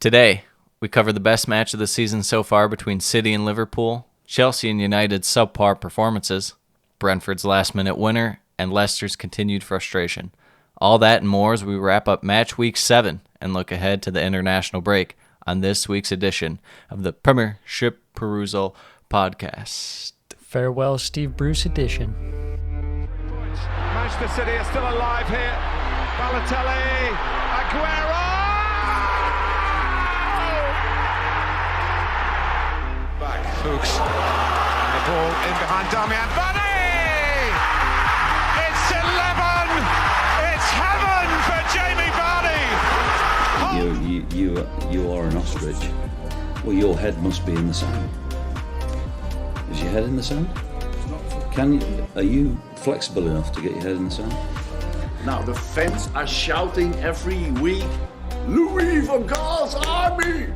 Today, we cover the best match of the season so far between City and Liverpool, Chelsea and United's subpar performances, Brentford's last-minute winner, and Leicester's continued frustration. All that and more as we wrap up Match Week 7 and look ahead to the international break on this week's edition of the Premiership Perusal podcast. Farewell, Steve Bruce edition. Manchester City are still alive here. Balotelli, Aguero! Back, Fuchs. The ball in behind Damian Varney! It's 11! It's heaven for Jamie Varney! You are an ostrich. Well, your head must be in the sand. Is your head in the sand? Are you flexible enough to get your head in the sand? Now the fans are shouting every week, Louis van Gaal's army!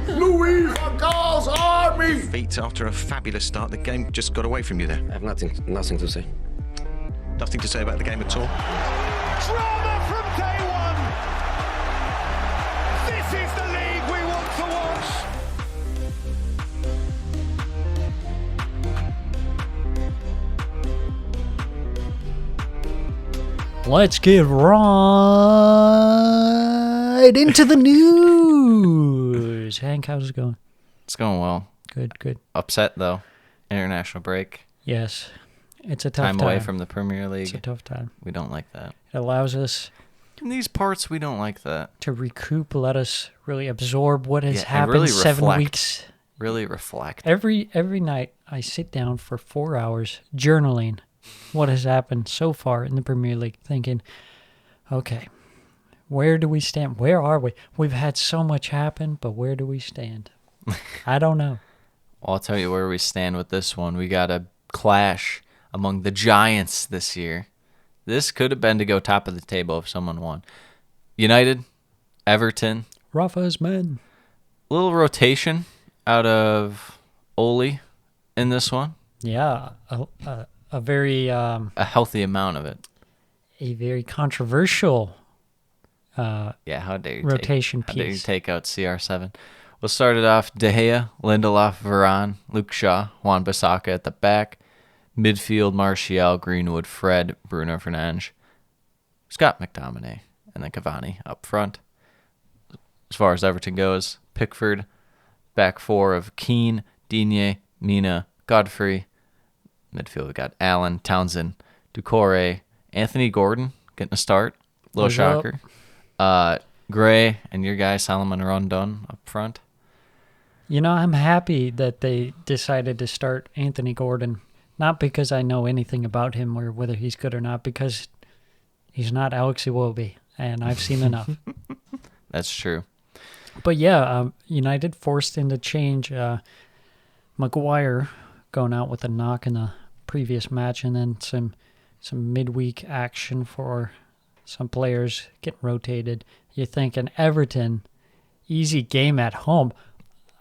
Louis van Gaal's army! Feet after a fabulous start, the game just got away from you there. I have nothing to say. Nothing to say about the game at all. Drama from day one! This is the league we want to watch! Let's get right into the news. Hank, how's it going? It's going well. Good. Upset, though. International break. Yes, it's a tough time. Time away from the Premier League. It's a tough time. We don't like that. It allows us In these parts, we don't like that. to recoup, let us really absorb what has and happened really 7 reflect. weeks. Really reflect. Every night, I sit down for 4 hours journaling what has happened so far in the Premier League, thinking, okay, where do we stand? Where are we? We've had so much happen, but where do we stand? I don't know. Well, I'll tell you where we stand with this one. We got a clash among the giants this year. This could have been to go top of the table if someone won. United, Everton. Rafa's men. Little rotation out of Ole in this one. Yeah, a very A healthy amount of it. a very controversial Yeah, how dare you rotation How dare you piece. take out CR7? We'll start it off. De Gea, Lindelof, Varane, Luke Shaw, Wan-Bissaka at the back. Midfield, Martial, Greenwood, Fred, Bruno Fernandes, Scott McTominay, and then Cavani up front. As far as Everton goes, Pickford, back four of Keane, Digne, Mina, Godfrey. Midfield, we got Allen, Townsend, Doucouré, Anthony Gordon getting a start. Little What's up? shocker. Gray and your guy Salomon Rondon up front. You know, I'm happy that they decided to start Anthony Gordon. Not because I know anything about him or whether he's good or not, because he's not Alex Iwobi, and I've seen enough. That's true. But yeah, United forced into change. Maguire going out with a knock in the previous match, and then some midweek action for some players getting rotated. You're thinking Everton, easy game at home.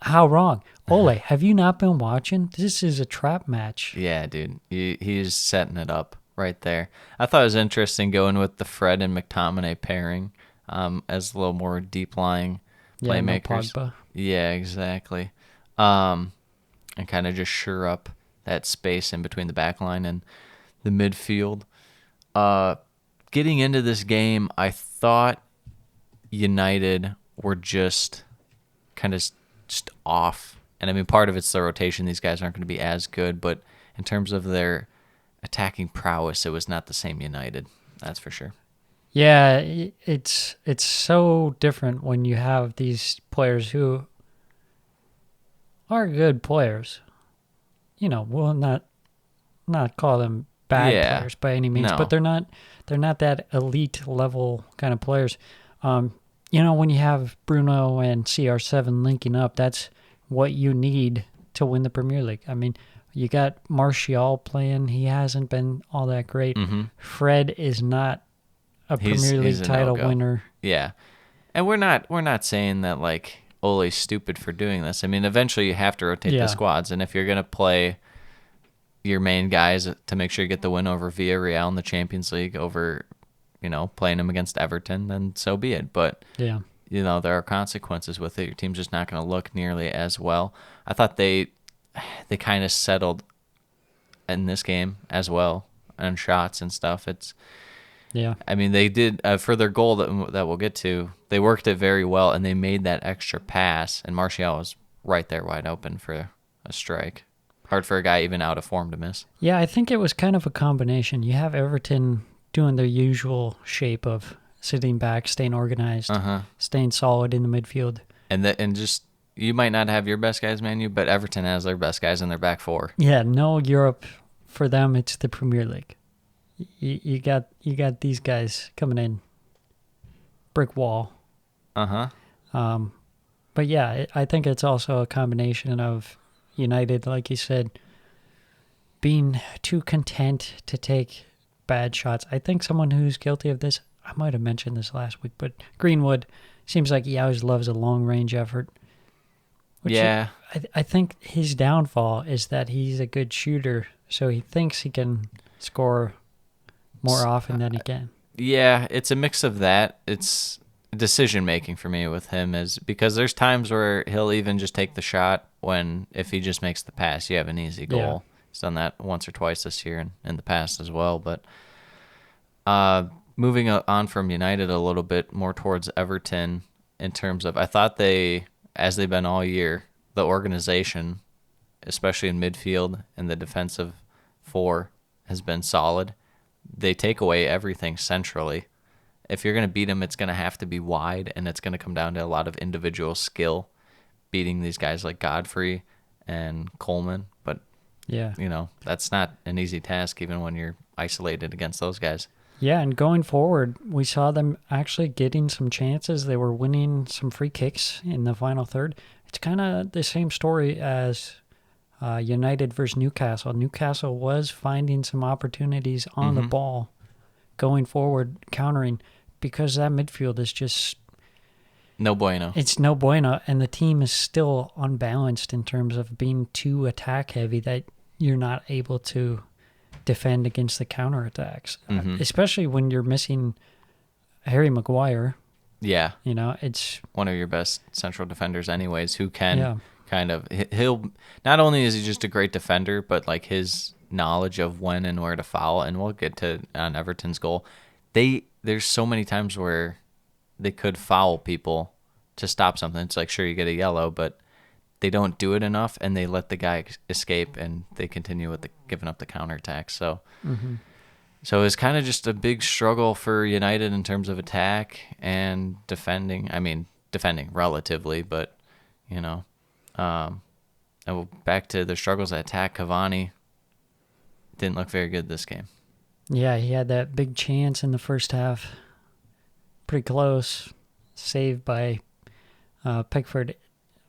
How wrong? Ole, have you not been watching? This is a trap match. Yeah, dude. He's setting it up right there. I thought it was interesting going with the Fred and McTominay pairing as a little more deep-lying Yeah, no playmakers. Pogba. Yeah, exactly. And kind of just shore up that space in between the back line and the midfield. Getting into this game, I thought United were just kind of just off. And I mean, part of it's the rotation. These guys aren't going to be as good, but in terms of their attacking prowess, it was not the same United. That's for sure. Yeah, it's so different when you have these players who are good players. You know, we'll not call them bad players by any means, No. but they're not that elite level kind of players. You know, when you have Bruno and CR7 linking up, that's what you need to win the Premier League. I mean, you got Martial playing. He hasn't been all that great. Mm-hmm. Fred is not a Premier League a title no-go. winner. Yeah. And we're not saying that like Ole's stupid for doing this. I mean, eventually you have to rotate Yeah. the squads, and if you're going to play your main guys to make sure you get the win over Villarreal in the Champions League over, you know, playing them against Everton, then so be it. But Yeah. there are consequences with it. Your team's just not going to look nearly as well. I thought they kind of settled in this game as well on shots and stuff. I mean, they did for their goal that we'll get to. They worked it very well, and they made that extra pass, and Martial was right there wide open for a strike. Hard for a guy even out of form to miss. Yeah, I think it was kind of a combination. You have Everton doing their usual shape of sitting back, staying organized, staying solid in the midfield. And just, you might not have your best guys, Man U, but Everton has their best guys in their back four. Yeah, no Europe. For them, it's the Premier League. You got these guys coming in. Brick wall. But yeah, I think it's also a combination of United, like you said, being too content to take bad shots. I think someone who's guilty of this, I might have mentioned this last week, but Greenwood seems like he always loves a long-range effort. Yeah. I think his downfall is that he's a good shooter, so he thinks he can score more often than he can. Yeah, it's a mix of that. It's decision-making for me with him is because there's times where he'll even just take the shot when if he just makes the pass, you have an easy goal. Yeah. He's done that once or twice this year and in the past as well. But moving on from United a little bit more towards Everton in terms of, I thought as they've been all year, the organization, especially in midfield and the defensive four, has been solid. They take away everything centrally. If you're going to beat them, it's going to have to be wide, and it's going to come down to a lot of individual skill, beating these guys like Godfrey and Coleman. But, Yeah. That's not an easy task, even when you're isolated against those guys. Yeah, and going forward, we saw them actually getting some chances. They were winning some free kicks in the final third. It's kind of the same story as United versus Newcastle. Newcastle was finding some opportunities on the ball going forward, countering, because that midfield is just... No bueno. It's no bueno, and the team is still unbalanced in terms of being too attack-heavy that you're not able to defend against the counterattacks, especially when you're missing Harry Maguire. Yeah. It's one of your best central defenders anyways, who can kind of... He'll... Not only is he just a great defender, but like his knowledge of when and where to foul, and we'll get to on Everton's goal. There's so many times where they could foul people to stop something. It's like, sure, you get a yellow, but they don't do it enough, and they let the guy escape, and they continue with giving up the counterattack. So it's kind of just a big struggle for United in terms of attack and defending. I mean, defending relatively, but, and back to the struggles at attack. Cavani didn't look very good this game. Yeah, he had that big chance in the first half. Pretty close. Saved by Pickford,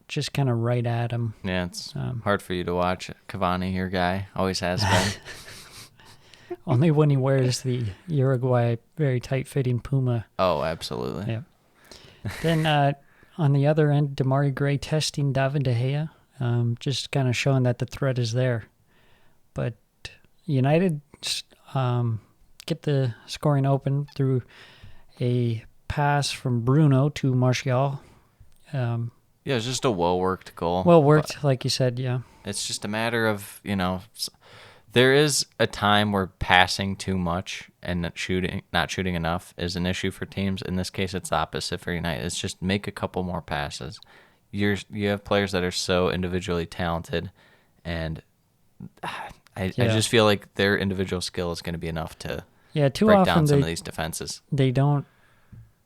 just kind of right at him. Yeah, it's hard for you to watch. Cavani, your guy, always has been. Only when he wears the Uruguay very tight-fitting Puma. Oh, absolutely. Yeah. Then on the other end, Damari Gray testing David De Gea, just kind of showing that the threat is there. But United get the scoring open through a pass from Bruno to Martial. Yeah, it's just a well-worked goal. Well worked, like you said, yeah. It's just a matter of, there is a time where passing too much and not shooting enough is an issue for teams. In this case, it's the opposite for United. It's just make a couple more passes. You have players that are so individually talented, and I just feel like their individual skill is going to be enough to break down some of these defenses. They don't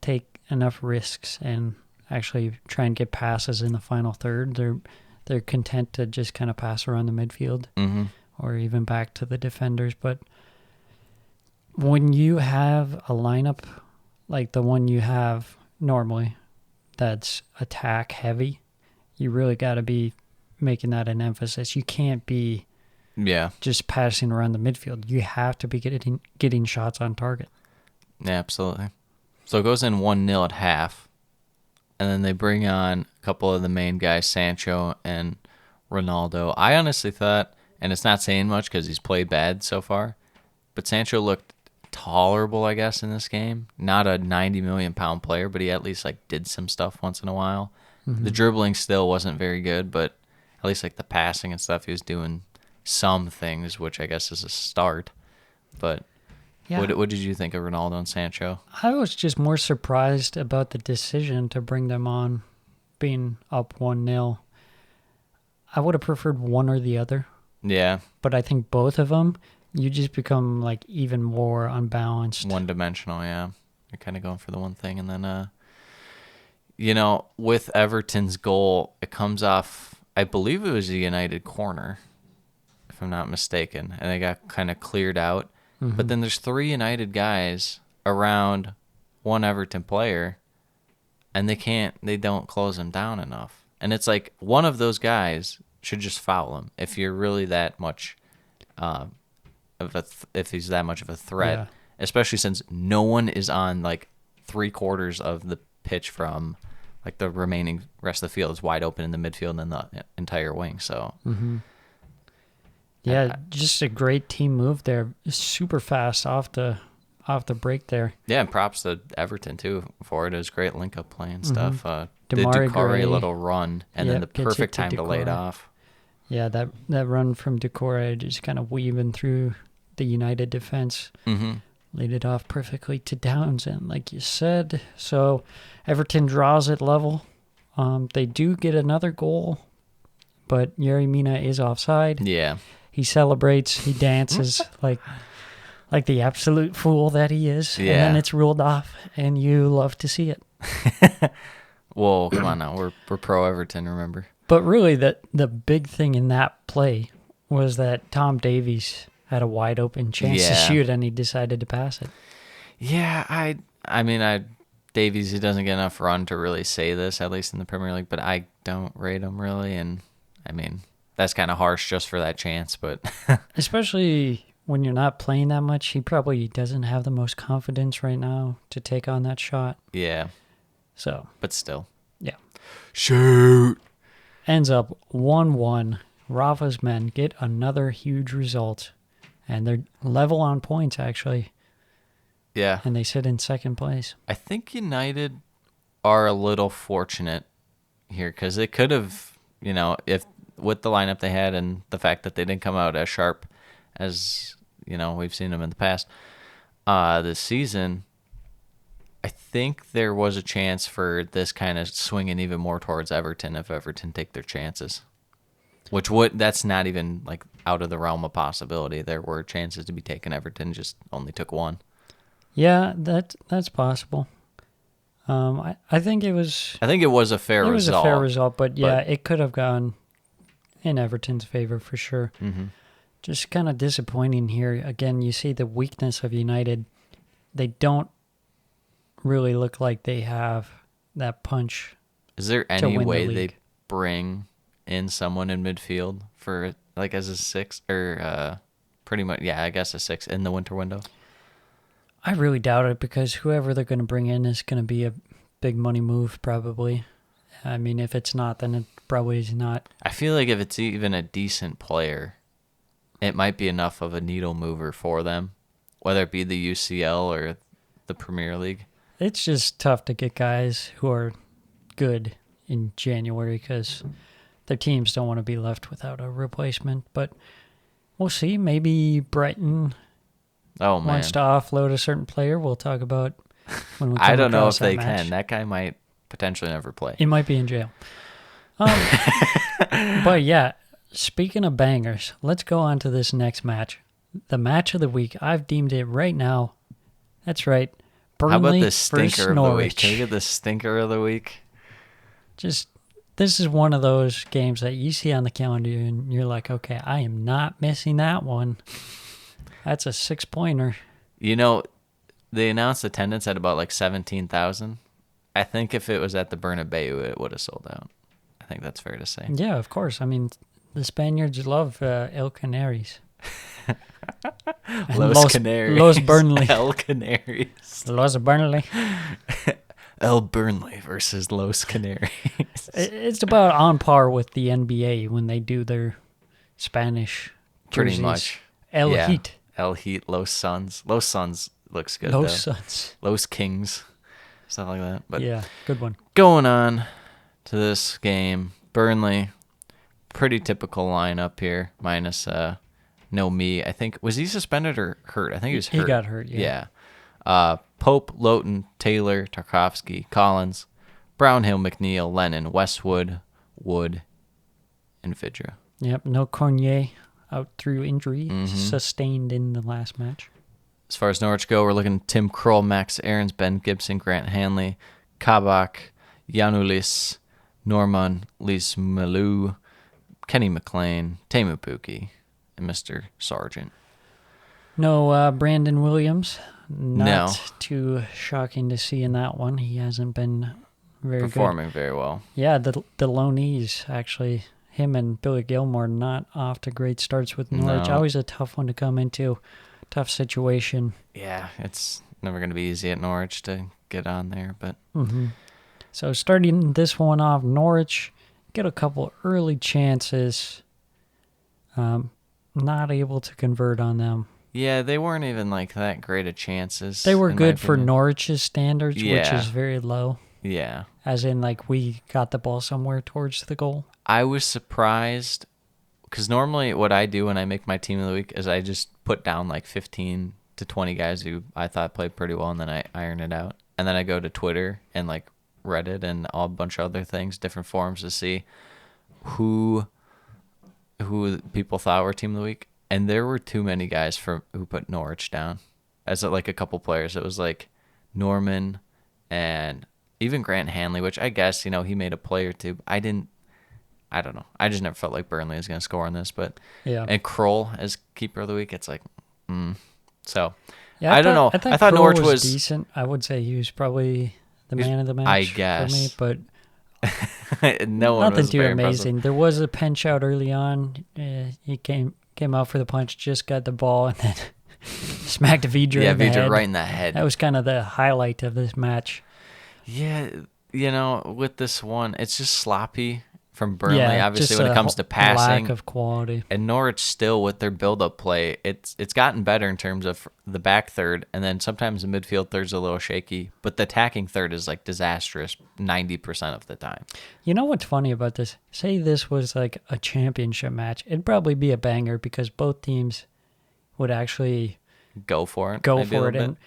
take enough risks and actually try and get passes in the final third. They're content to just kind of pass around the midfield or even back to the defenders. But when you have a lineup like the one you have normally that's attack heavy, you really got to be making that an emphasis. You can't be just passing around the midfield. You have to be getting shots on target. Yeah, absolutely. So it goes in 1-0 at half, and then they bring on a couple of the main guys, Sancho and Ronaldo. I honestly thought, and it's not saying much because he's played bad so far, but Sancho looked tolerable, I guess, in this game. Not a 90 million pound player, but he at least like did some stuff once in a while. The dribbling still wasn't very good, but at least like the passing and stuff, he was doing some things, which I guess is a start. But Yeah. what did you think of Ronaldo and Sancho? I was just more surprised about the decision to bring them on, being up 1-0. I would have preferred one or the other, Yeah, but I think both of them, you just become like even more unbalanced. one-dimensional, yeah. You're kind of going for the one thing. And then, with Everton's goal, it comes off, I believe it was a United corner, if I'm not mistaken, and it got kind of cleared out. But then there's 3 United guys around one Everton player, and they don't close him down enough. And it's like one of those guys should just foul him if you're really that much if he's that much of a threat, Yeah. especially since no one is on like 3/4 of the pitch from like the remaining rest of the field is wide open in the midfield and the entire wing. So Yeah, just a great team move there. Super fast off the break there. yeah, and props to Everton too for it. It was great link up play and stuff. The Damari Doucouré Gray. little run and then the Yep, gets it perfect to time to lay it Doucouré. off. Yeah, that run from Doucouré just kind of weaving through the United defense. Laid it off perfectly to Townsend, like you said. So Everton draws it level. They do get another goal, but Yerry Mina is offside. Yeah. He celebrates, he dances like the absolute fool that he is. And then Yeah. it's ruled off, and you love to see it. Whoa, come on now. We're pro Everton, remember? But really, the big thing in that play was that Tom Davies had a wide open chance to Yeah. shoot, and he decided to pass it. Yeah, I mean, Davies, he doesn't get enough run to really say this, at least in the Premier League, but I don't rate him really. And I mean, that's kind of harsh just for that chance, but Especially when you're not playing that much, he probably doesn't have the most confidence right now to take on that shot. yeah, So, but still. yeah. Shoot. Ends up 1-1. Rafa's men get another huge result, and they're level on points, actually, Yeah. and they sit in second place. I think United are a little fortunate here because it could have, if with the lineup they had and the fact that they didn't come out as sharp as, we've seen them in the past this season, I think there was a chance for this kind of swinging even more towards Everton if Everton take their chances. That's not even like out of the realm of possibility. There were chances to be taken. Everton just only took one. Yeah, that's possible. I think it was I think it was a fair result. It was a fair result, but yeah, it could have gone in Everton's favor for sure. Just kind of disappointing here. Again, you see the weakness of United. They don't really look like they have that punch. Is there to any win the way they league. bring in someone in midfield for like as a 6 or pretty much, yeah, I guess a 6 in the winter window? I really doubt it because whoever they're going to bring in is going to be a big money move probably. I mean, if it's not, then it probably is not. I feel like if it's even a decent player, it might be enough of a needle mover for them, whether it be the UCL or the Premier League. It's just tough to get guys who are good in January because their teams don't want to be left without a replacement. But we'll see. Maybe Brighton Oh man, wants to offload a certain player. We'll talk about when we come I don't know if across that they match. can. That guy might potentially never play. He might be in jail. But yeah, speaking of bangers, let's go on to this next match. The match of the week. I've deemed it right now. That's right. Burnley How about the versus stinker of the Norwich. week? Can we get the stinker of the week? Just this is one of those games that you see on the calendar and you're like, okay, I am not missing that one. That's a 6-pointer. They announced attendance at about like 17,000. I think if it was at the Bernabeu, it would have sold out. I think that's fair to say. Yeah, of course. I mean, the Spaniards love El Canaries. And Los Canaries. Los Burnley. El Canaries. Los Burnley. El Burnley versus Los Canaries. It's about on par with the NBA when they do their Spanish Pretty jerseys. much. El Yeah. Heat. El Heat, Los Suns. Los Suns looks good. Los though. Suns. Los Kings, stuff like that. But Yeah, good one. going on to this game, Burnley, pretty typical lineup here, minus no me. I think, was he suspended or hurt? I think he was hurt. He got hurt, yeah. Pope, Lowton, Taylor, Tarkovsky, Collins, Brownhill, McNeil, Lennon, Westwood, Wood, and Vidra. Yep, no Cornier out through injury sustained in the last match. As far as Norwich go, we're looking at Tim Krul, Max Aarons, Ben Gibson, Grant Hanley, Kabak, Janulis, Norman, Lise Malou, Kenny McLean, Temu Pukki, and Mr. Sargent. No Brandon Williams. No. Not too shocking to see in that one. He hasn't been very Performing good. very well. Yeah, the loanees, actually, him and Billy Gilmore, not off to great starts with Norwich. No. Always a tough one to come into. Tough situation. Yeah, it's never going to be easy at Norwich to get on there, but So starting this one off, Norwich get a couple early chances. Not able to convert on them. yeah, they weren't even like that great of chances. They were in my good for opinion. Norwich's standards, which Yeah. is very low. Yeah. As in, like, we got the ball somewhere towards the goal. I was surprised because normally what I do when I make my team of the week is I just put down like 15 to 20 guys who I thought played pretty well, and then I iron it out. And then I go to Twitter and like Reddit and a bunch of other things, different forums to see who people thought were team of the week. And there were too many guys who put Norwich down as like a couple players. It was like Norman and even Grant Hanley, which I guess, he made a play or two. I don't know. I just never felt like Burnley was going to score on this. But Yeah. and Kroll as keeper of the week, it's like, So, Yeah, I don't know. I thought Kroll Norwich was decent. I would say he was probably the man of the match I for me, guess. but no one nothing was too very amazing. impressive. There was a pinch out early on. He came out for the punch, just got the ball, and then smacked Vidra Yeah, in the Vidra head. right in the head. That was kind of the highlight of this match. Yeah, with this one, it's just sloppy from Burnley, Yeah, obviously, just when it a comes to passing. lack of quality. And Norwich still, with their build-up play, it's gotten better in terms of the back third, and then sometimes the midfield third's a little shaky, but the attacking third is like disastrous 90% of the time. You know what's funny about this? Say this was like a championship match. It'd probably be a banger because both teams would actually Go for it. go maybe a for it. little And bit.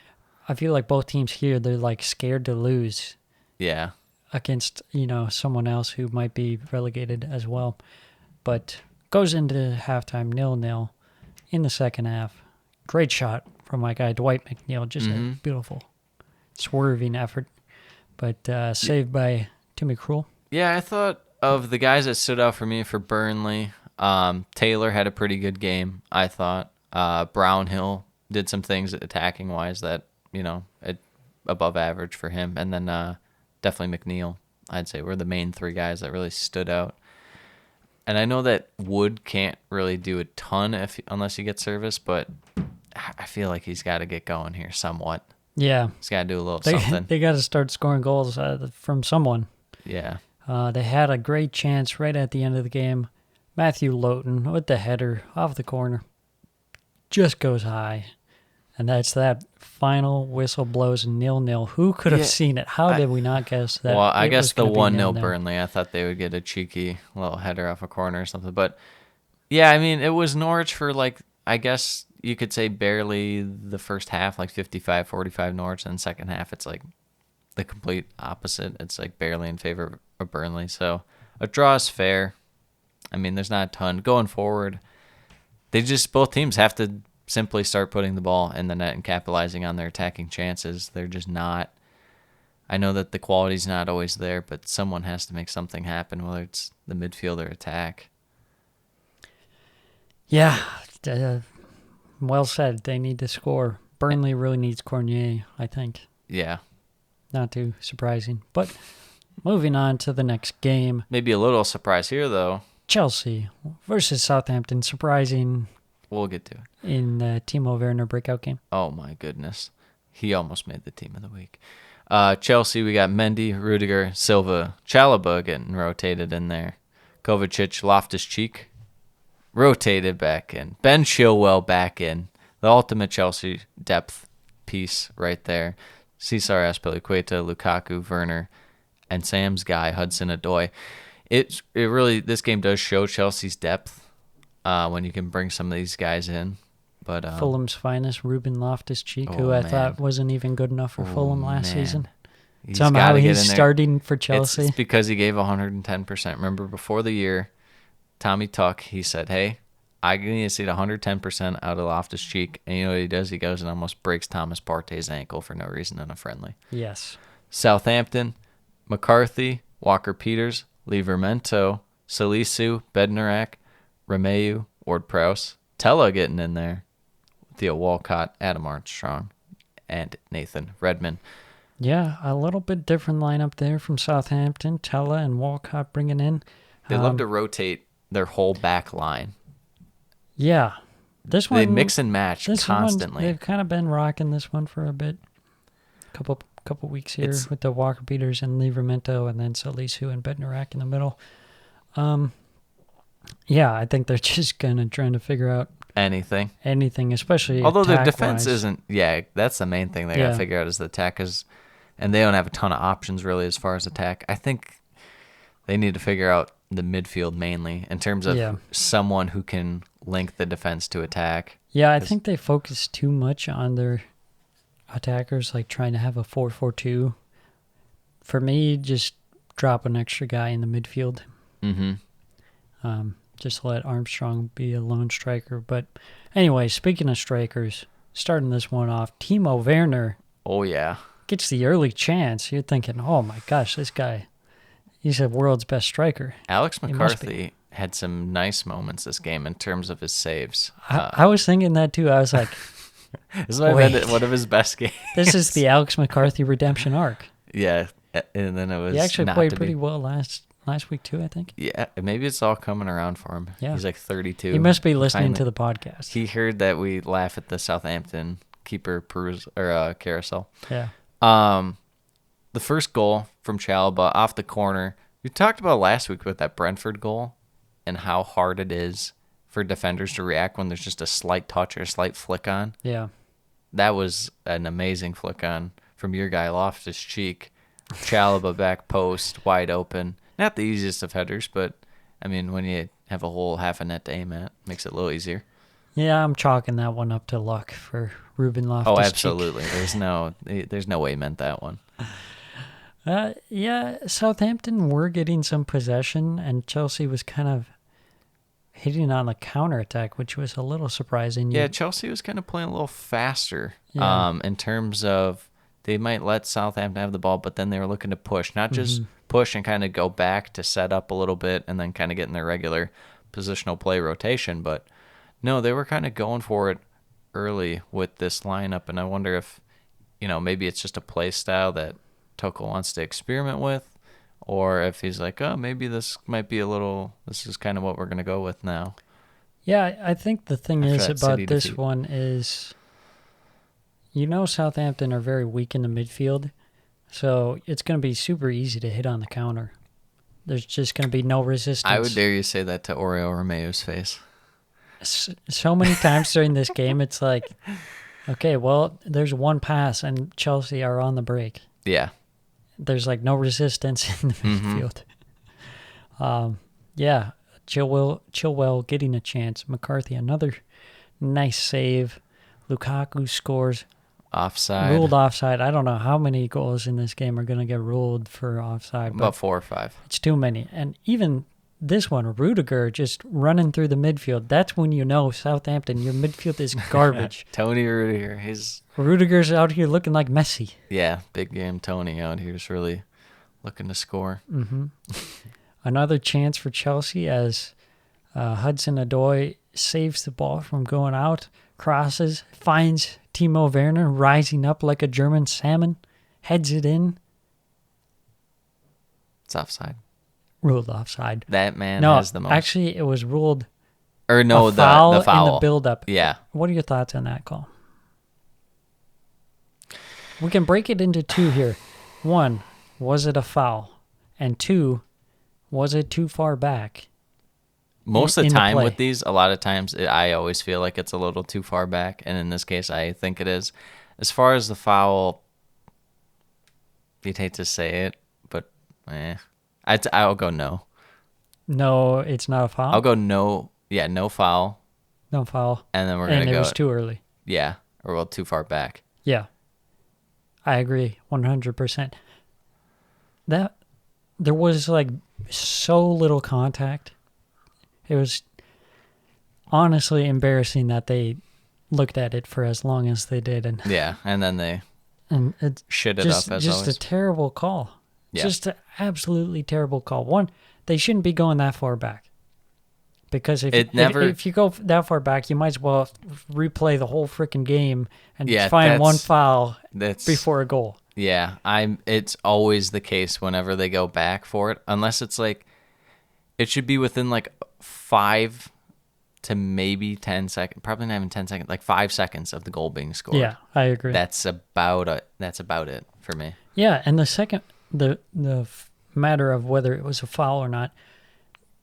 I feel like both teams here, they're like scared to lose Yeah. against, someone else who might be relegated as well. But goes into halftime 0-0 in the second half. Great shot from my guy Dwight McNeil. Just a beautiful swerving effort. But saved by Timmy Krul. Yeah, I thought of the guys that stood out for me for Burnley. Taylor had a pretty good game, I thought. Brownhill did some things attacking wise that, above average for him. And then definitely McNeil, I'd say, were the main three guys that really stood out. And I know that Wood can't really do a ton unless he gets service, but I feel like he's got to get going here somewhat. Yeah. He's got to do a little something. They got to start scoring goals from someone. Yeah. They had a great chance right at the end of the game. Matthew Lowton with the header off the corner. Just goes high. And that's that final whistle blows 0-0. Who could have seen it? How did we not guess that? Well, I it guess was the gonna be 1-0 0-0? Burnley, I thought they would get a cheeky little header off a corner or something. But, yeah, I mean, it was Norwich for, I guess you could say barely the first half, 55-45 Norwich. And second half, it's the complete opposite. It's barely in favor of Burnley. So a draw is fair. I mean, there's not a ton. Going forward, both teams have to simply start putting the ball in the net and capitalizing on their attacking chances. They're just not. I know that the quality's not always there, but someone has to make something happen, whether it's the midfield or attack. Yeah. Well said. They need to score. Burnley really needs Cornier, I think. Yeah. Not too surprising. But moving on to the next game. Maybe a little surprise here, though. Chelsea versus Southampton. Surprising We'll get to it. in the Timo Varner breakout game. Oh, my goodness. He almost made the team of the week. Chelsea, we got Mendy, Rudiger, Silva, Chalobah getting rotated in there. Kovacic, Loftus-Cheek, rotated back in. Ben Chilwell back in. The ultimate Chelsea depth piece right there. Cesar Azpilicueta, Lukaku, Werner, and Sam's guy, Hudson-Odoi. It really, this game does show Chelsea's depth when you can bring some of these guys in. But Fulham's finest, Ruben Loftus-Cheek, Oh, who I man. thought wasn't even good enough for Fulham last man. season. He's Somehow gotta get he's in there. starting for Chelsea. It's because he gave 110%. Remember, before the year, Tommy Tuck, he said, hey, I need to see 110% out of Loftus-Cheek. And you know what he does? He goes and almost breaks Thomas Partey's ankle for no reason in a friendly. Yes. Southampton, McCarthy, Walker-Peters, Livramento, Salisu, Bednarak, Romeu, Ward-Prowse, Tella getting in there, Theo Walcott, Adam Armstrong, and Nathan Redmond. Yeah, a little bit different lineup there from Southampton. Tella and Walcott bringing in. They love to rotate their whole back line. Yeah. This one, They mix and match this one, constantly. they've kind of been rocking this one for a bit. Couple weeks here with the Walker Peters and Livramento, and then Salisu and Bednarak in the middle. Yeah, I think they're just trying to figure out Anything. anything, especially Although their attack-wise. defense isn't, that's the main thing they got to figure out is the attack. And they don't have a ton of options really as far as attack. I think they need to figure out the midfield mainly in terms of someone who can link the defense to attack. Yeah, I think they focus too much on their attackers, like trying to have a 4-4-2. For me, just drop an extra guy in the midfield. Mm-hmm. Just let Armstrong be a lone striker. But anyway, speaking of strikers, starting this one off, Timo Varner Oh, yeah. gets the early chance. You're thinking, oh my gosh, this guy, he's a world's best striker. Alex He must be. McCarthy had some nice moments this game in terms of his saves. I was thinking that too. I was like, This might have Wait. been one of his best games. this is the Alex McCarthy redemption arc. Yeah, and then it was He actually not played to pretty be. well last week too, I think. Yeah, maybe it's all coming around for him. Yeah. He's like 32. He must be listening Finally- to the podcast. He heard that we laugh at the Southampton keeper carousel. Yeah. The first goal from Chalobah off the corner. We talked about last week with that Brentford goal and how hard it is for defenders to react when there's just a slight touch or a slight flick on. Yeah. That was an amazing flick on from your guy Loftus-Cheek. Chalobah back post, wide open. Not the easiest of headers, but, I mean, when you have a whole half a net to aim at, it makes it a little easier. Yeah, I'm chalking that one up to luck for Ruben Loftus. Oh, absolutely. There's no way he meant that one. Yeah, Southampton were getting some possession, and Chelsea was kind of hitting on the counterattack, which was a little surprising. Yeah, Chelsea was kind of playing a little faster Yeah. in terms of they might let Southampton have the ball, but then they were looking to push, not just push and kind of go back to set up a little bit and then kind of get in their regular positional play rotation. But no, they were kind of going for it early with this lineup, and I wonder if, maybe it's just a play style that Tuchel wants to experiment with, or if he's like, oh, maybe this is kind of what we're going to go with now. Yeah, I think the thing After is that about City this defeat. one is, Southampton are very weak in the midfield, so it's going to be super easy to hit on the counter. There's just going to be no resistance. I would dare you say that to Oreo Romeu's face. So many times during this game, it's like, okay, well, there's one pass and Chelsea are on the break. Yeah. There's like no resistance in the midfield. Yeah, Chilwell getting a chance. McCarthy, another nice save. Lukaku scores. Offside. Ruled offside. I don't know how many goals in this game are going to get ruled for offside. But About 4 or 5. it's too many. And even this one, Rudiger just running through the midfield. That's when you know Southampton, your midfield is garbage. Tony Rudiger. Rudiger's out here looking like Messi. Yeah, big game Tony out here is really looking to score. Another chance for Chelsea as Hudson-Odoi saves the ball from going out, crosses, finds Timo Werner rising up like a German salmon, heads it in, It's offside. ruled offside. That man No, has the most. actually, it was ruled or no, a foul, the foul. in the build-up. Yeah. What are your thoughts on that call? We can break it into two here. One, was it a foul? And two, was it too far back? Most of in the the time play. with these, a lot of times I always feel like it's a little too far back, and in this case, I think it is. As far as the foul, you'd hate to say it, but I'll go no. No, it's not a foul. I'll go no. Yeah, no foul. No foul. And then we're going to go. And it was too early. Yeah, or well, too far back. Yeah. I agree 100%. There was like so little contact. It was honestly embarrassing that they looked at it for as long as they did. And then they it's shit it up as just always. a terrible call. Yeah. Just an absolutely terrible call. One, they shouldn't be going that far back. Because if you go that far back, you might as well replay the whole freaking game and find one foul before a goal. Yeah, it's always the case whenever they go back for it, unless it's like it should be within like 5 to maybe 10 seconds, probably not even 10 seconds, like 5 seconds of the goal being scored. Yeah, I agree. That's about it for me. Yeah, and the second the matter of whether it was a foul or not,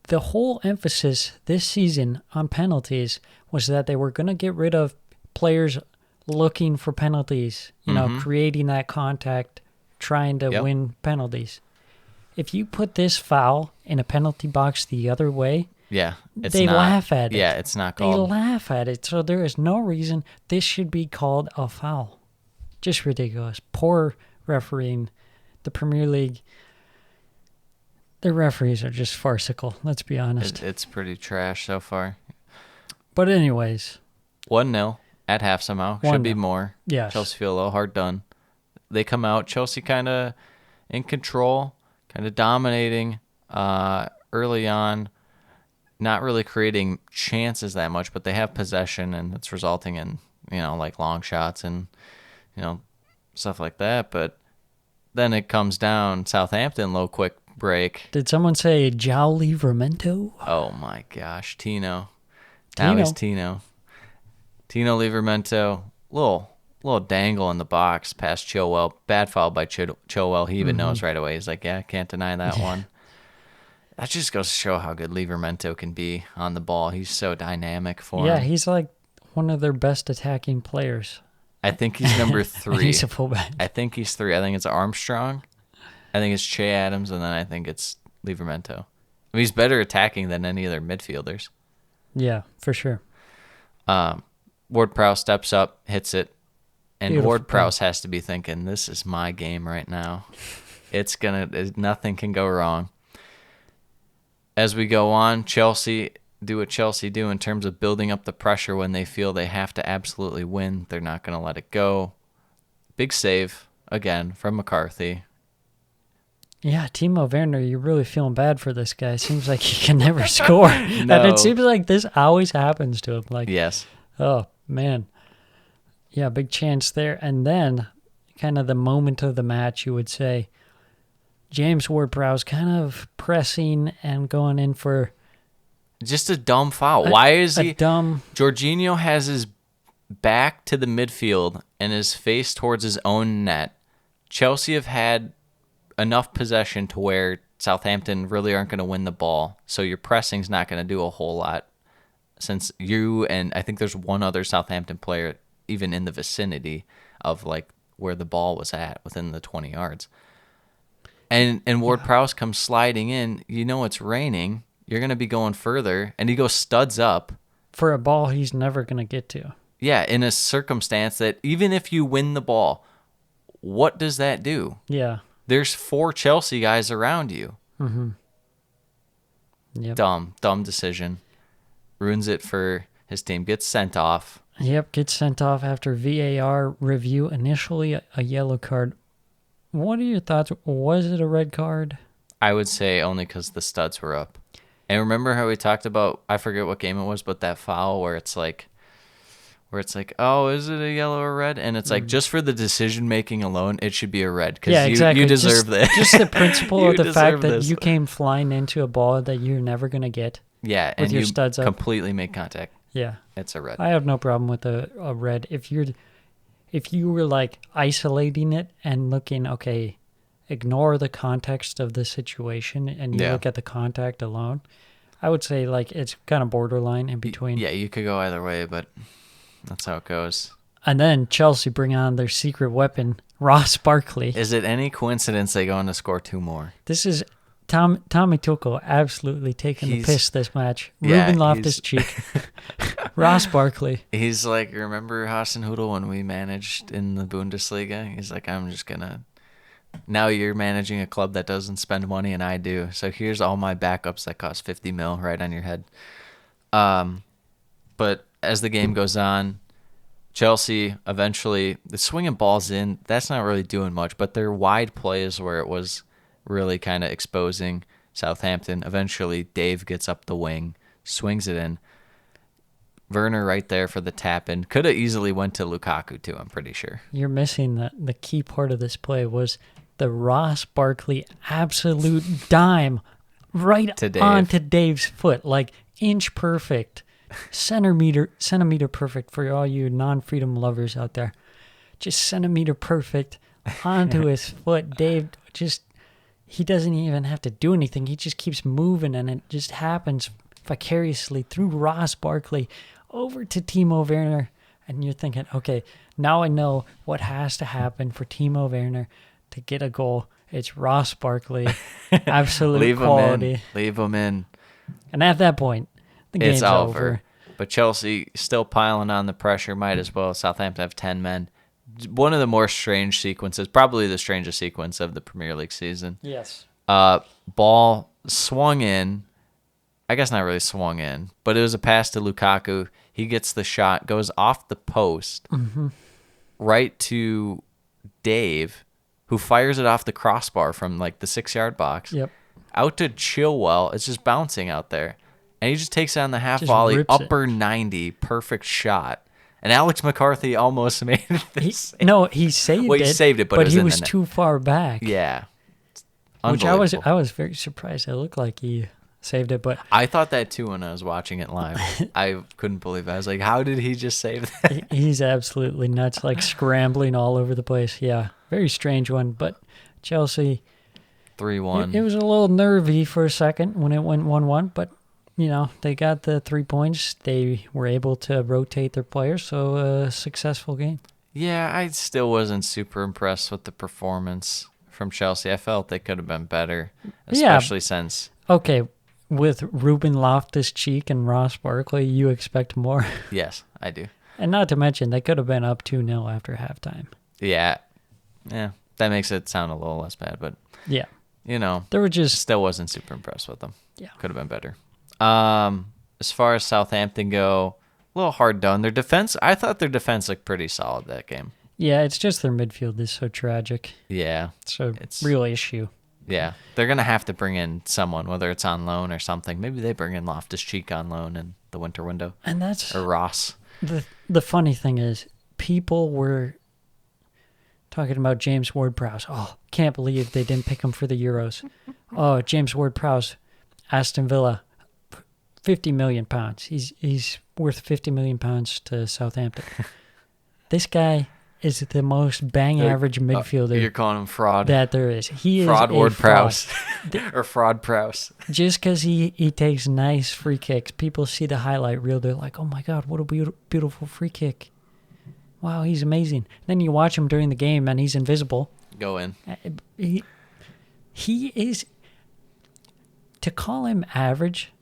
the whole emphasis this season on penalties was that they were going to get rid of players looking for penalties, creating that contact, trying to win penalties. If you put this foul in a penalty box the other way, they laugh at it. Yeah, it's not called. They laugh at it. So there is no reason this should be called a foul. Just ridiculous. Poor refereeing. The Premier League, the referees are just farcical, let's be honest. It's pretty trash so far. But anyways. 1-0 at half somehow. Should be more. Yeah. Chelsea feel a little hard done. They come out. Chelsea kind of in control, kind of dominating early on. Not really creating chances that much, but they have possession, and it's resulting in, like long shots and, stuff like that. But then it comes down. Southampton, low quick break. Did someone say João Livramento? Oh my gosh, Tino. Now he's Tino. Tino Livramento, little dangle in the box past Chilwell. Bad foul by Chilwell. He even knows right away. He's like, yeah, can't deny that one. That just goes to show how good Livramento can be on the ball. He's so dynamic for him. Yeah, he's like one of their best attacking players. I think he's number 3. He's a fullback. I think he's 3. I think it's Armstrong. I think it's Che Adams, and then I think it's Livramento. I mean, he's better attacking than any of their midfielders. Yeah, for sure. Ward-Prowse steps up, hits it, and Beautiful Ward-Prowse has to be thinking, this is my game right now. Nothing can go wrong. As we go on, Chelsea do what Chelsea do in terms of building up the pressure when they feel they have to absolutely win. They're not going to let it go. Big save, again, from McCarthy. Yeah, Timo Varner, you're really feeling bad for this guy. Seems like he can never score. No. And it seems like this always happens to him. Like, yes. Oh, man. Yeah, big chance there. And then, kind of the moment of the match, you would say, James Ward-Prowse kind of pressing and going in for... Just a dumb foul. Why is he... dumb... Jorginho has his back to the midfield and his face towards his own net. Chelsea have had enough possession to where Southampton really aren't going to win the ball. So your pressing's not going to do a whole lot, since you and I think there's one other Southampton player even in the vicinity of like where the ball was at within the 20 yards. And Ward-Prowse comes sliding in. It's raining. You're going to be going further. And he goes studs up. For a ball he's never going to get to. Yeah, in a circumstance that even if you win the ball, what does that do? Yeah. There's 4 Chelsea guys around you. Mm-hmm. Yep. Dumb decision. Ruins it for his team. Gets sent off. Yep, gets sent off after VAR review. Initially a yellow card. What are your thoughts? Was it a red card? I would say only because the studs were up. And remember how we talked about, I forget what game it was, but that foul where it's like, oh, is it a yellow or red? And it's like, just for the decision making alone, it should be a red because exactly. you deserve this. Just the principle of the fact that this. You came flying into a ball that you're never going to get. Yeah, with and your you studs up. completely make contact. Yeah. It's a red. I have no problem with a red. If you were like isolating it and looking, okay, ignore the context of the situation and you look at the contact alone, I would say like it's kind of borderline in between. Yeah, you could go either way, but that's how it goes. And then Chelsea bring on their secret weapon, Ross Barkley. Is it any coincidence they go on to score 2 more? This is Tommy Tuchel absolutely taking the piss this match. Yeah, Ruben Loftus-Cheek, Ross Barkley. He's like, remember Hasenhüttl when we managed in the Bundesliga? He's like, I'm just going to... Now you're managing a club that doesn't spend money, and I do. So here's all my backups that cost 50 mil right on your head. But as the game goes on, Chelsea eventually, the swinging balls in, that's not really doing much, but their wide plays where it was really kind of exposing Southampton. Eventually, Dave gets up the wing, swings it in. Werner right there for the tap in. Could have easily went to Lukaku too, I'm pretty sure. You're missing the key part of this play was the Ross Barkley absolute dime right onto Dave's foot, like inch perfect, centimeter perfect for all you non-freedom lovers out there. Just centimeter perfect onto his foot. Dave he doesn't even have to do anything. He just keeps moving, and it just happens vicariously through Ross Barkley over to Timo Werner. And you're thinking, okay, now I know what has to happen for Timo Werner to get a goal. It's Ross Barkley, absolute quality. Leave him in. And at that point, the game's over. But Chelsea still piling on the pressure. Might as well. Southampton have 10 men. One of the more strange sequences, probably the strangest sequence of the Premier League season. Yes. Ball swung in. I guess not really swung in, but it was a pass to Lukaku. He gets the shot, goes off the post, right to Dave, who fires it off the crossbar from like the 6-yard box. Yep. Out to Chilwell. It's just bouncing out there. And he just takes it on the half volley, upper 90, perfect shot. And Alex McCarthy almost made this. He saved it. Well, he saved it, but he was too far back. Yeah. Which I was very surprised. It looked like he saved it, but I thought that too when I was watching it live. I couldn't believe it. I was like, how did he just save that? He's absolutely nuts, like scrambling all over the place. Yeah, very strange one. But Chelsea 3-1. It was a little nervy for a second when it went 1-1, but they got the 3 points. They were able to rotate their players, so a successful game. Yeah, I still wasn't super impressed with the performance from Chelsea. I felt they could have been better, especially since... Okay, with Ruben Loftus-Cheek and Ross Barkley, you expect more. Yes, I do. And not to mention, they could have been up 2-0 after halftime. Yeah, that makes it sound a little less bad, but yeah, they were just still wasn't super impressed with them. Yeah, could have been better. As far as Southampton go, a little hard done. Their defense, I thought their defense looked pretty solid that game. Yeah, it's just their midfield is so tragic. Yeah, it's a real issue. Yeah, they're going to have to bring in someone, whether it's on loan or something. Maybe they bring in Loftus-Cheek on loan in the winter window. And that's... Or Ross. The funny thing is, people were talking about James Ward-Prowse. Oh, can't believe they didn't pick him for the Euros. Oh, James Ward-Prowse, Aston Villa, £50 million. He's worth £50 million to Southampton. This guy is the most average midfielder. You're calling him fraud. That there is. He fraud is Ward-Prowse. Or fraud Prowse. Just because he takes nice free kicks, people see the highlight reel, they're like, oh my God, what a beautiful free kick. Wow, he's amazing. Then you watch him during the game and he's invisible. Go in. He is, to call him average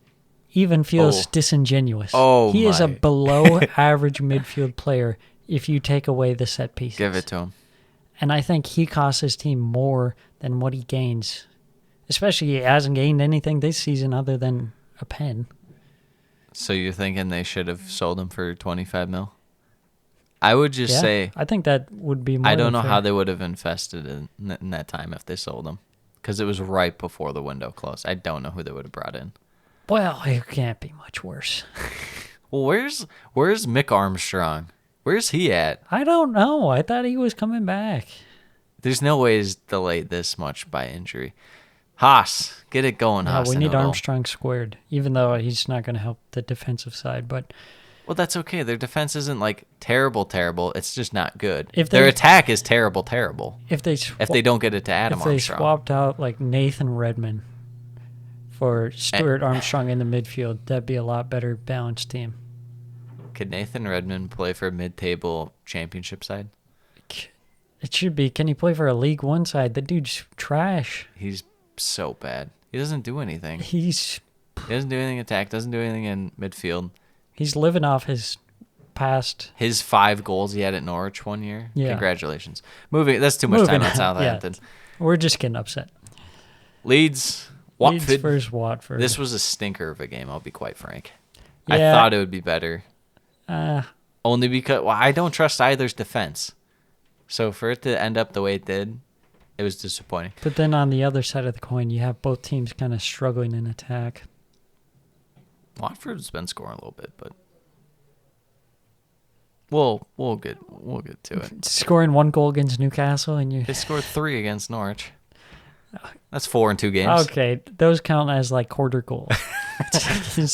even feels disingenuous. Oh, he is a below average midfield player if you take away the set pieces. Give it to him. And I think he costs his team more than what he gains. Especially he hasn't gained anything this season other than a pen. So you're thinking they should have sold him for 25 mil? I would just say... I think that would be more I don't know how they would have invested in that time if they sold him. Because it was right before the window closed. I don't know who they would have brought in. Well, it can't be much worse. Well, where's Mick Armstrong? Where's he at? I don't know. I thought he was coming back. There's no way he's delayed this much by injury. Haas, get it going, Haas. We need Armstrong squared, even though he's not going to help the defensive side. But well, that's okay. Their defense isn't like terrible. It's just not good. Their attack is terrible. If they don't get it to Adam Armstrong. If they swapped out like Nathan Redmond for Stuart Armstrong in the midfield, that'd be a lot better balanced team. Could Nathan Redmond play for a mid-table championship side? It should be. Can he play for a League One side? The dude's trash. He's so bad. He doesn't do anything. He doesn't do anything in attack, doesn't do anything in midfield. He's living off his past. His 5 goals he had at Norwich one year. Yeah. Congratulations. That's too much time on Southampton. Yeah, we're just getting upset. Leeds, Watford. Leeds versus Watford. This was a stinker of a game, I'll be quite frank. Yeah. I thought it would be better. Only because I don't trust either's defense. So for it to end up the way it did, it was disappointing. But then on the other side of the coin, you have both teams kind of struggling in attack. Watford's been scoring a little bit, but we'll get to it. Scoring 1 goal against Newcastle, and you They scored 3 against Norwich. That's 4 in 2 games. okay. Those count as like quarter goals.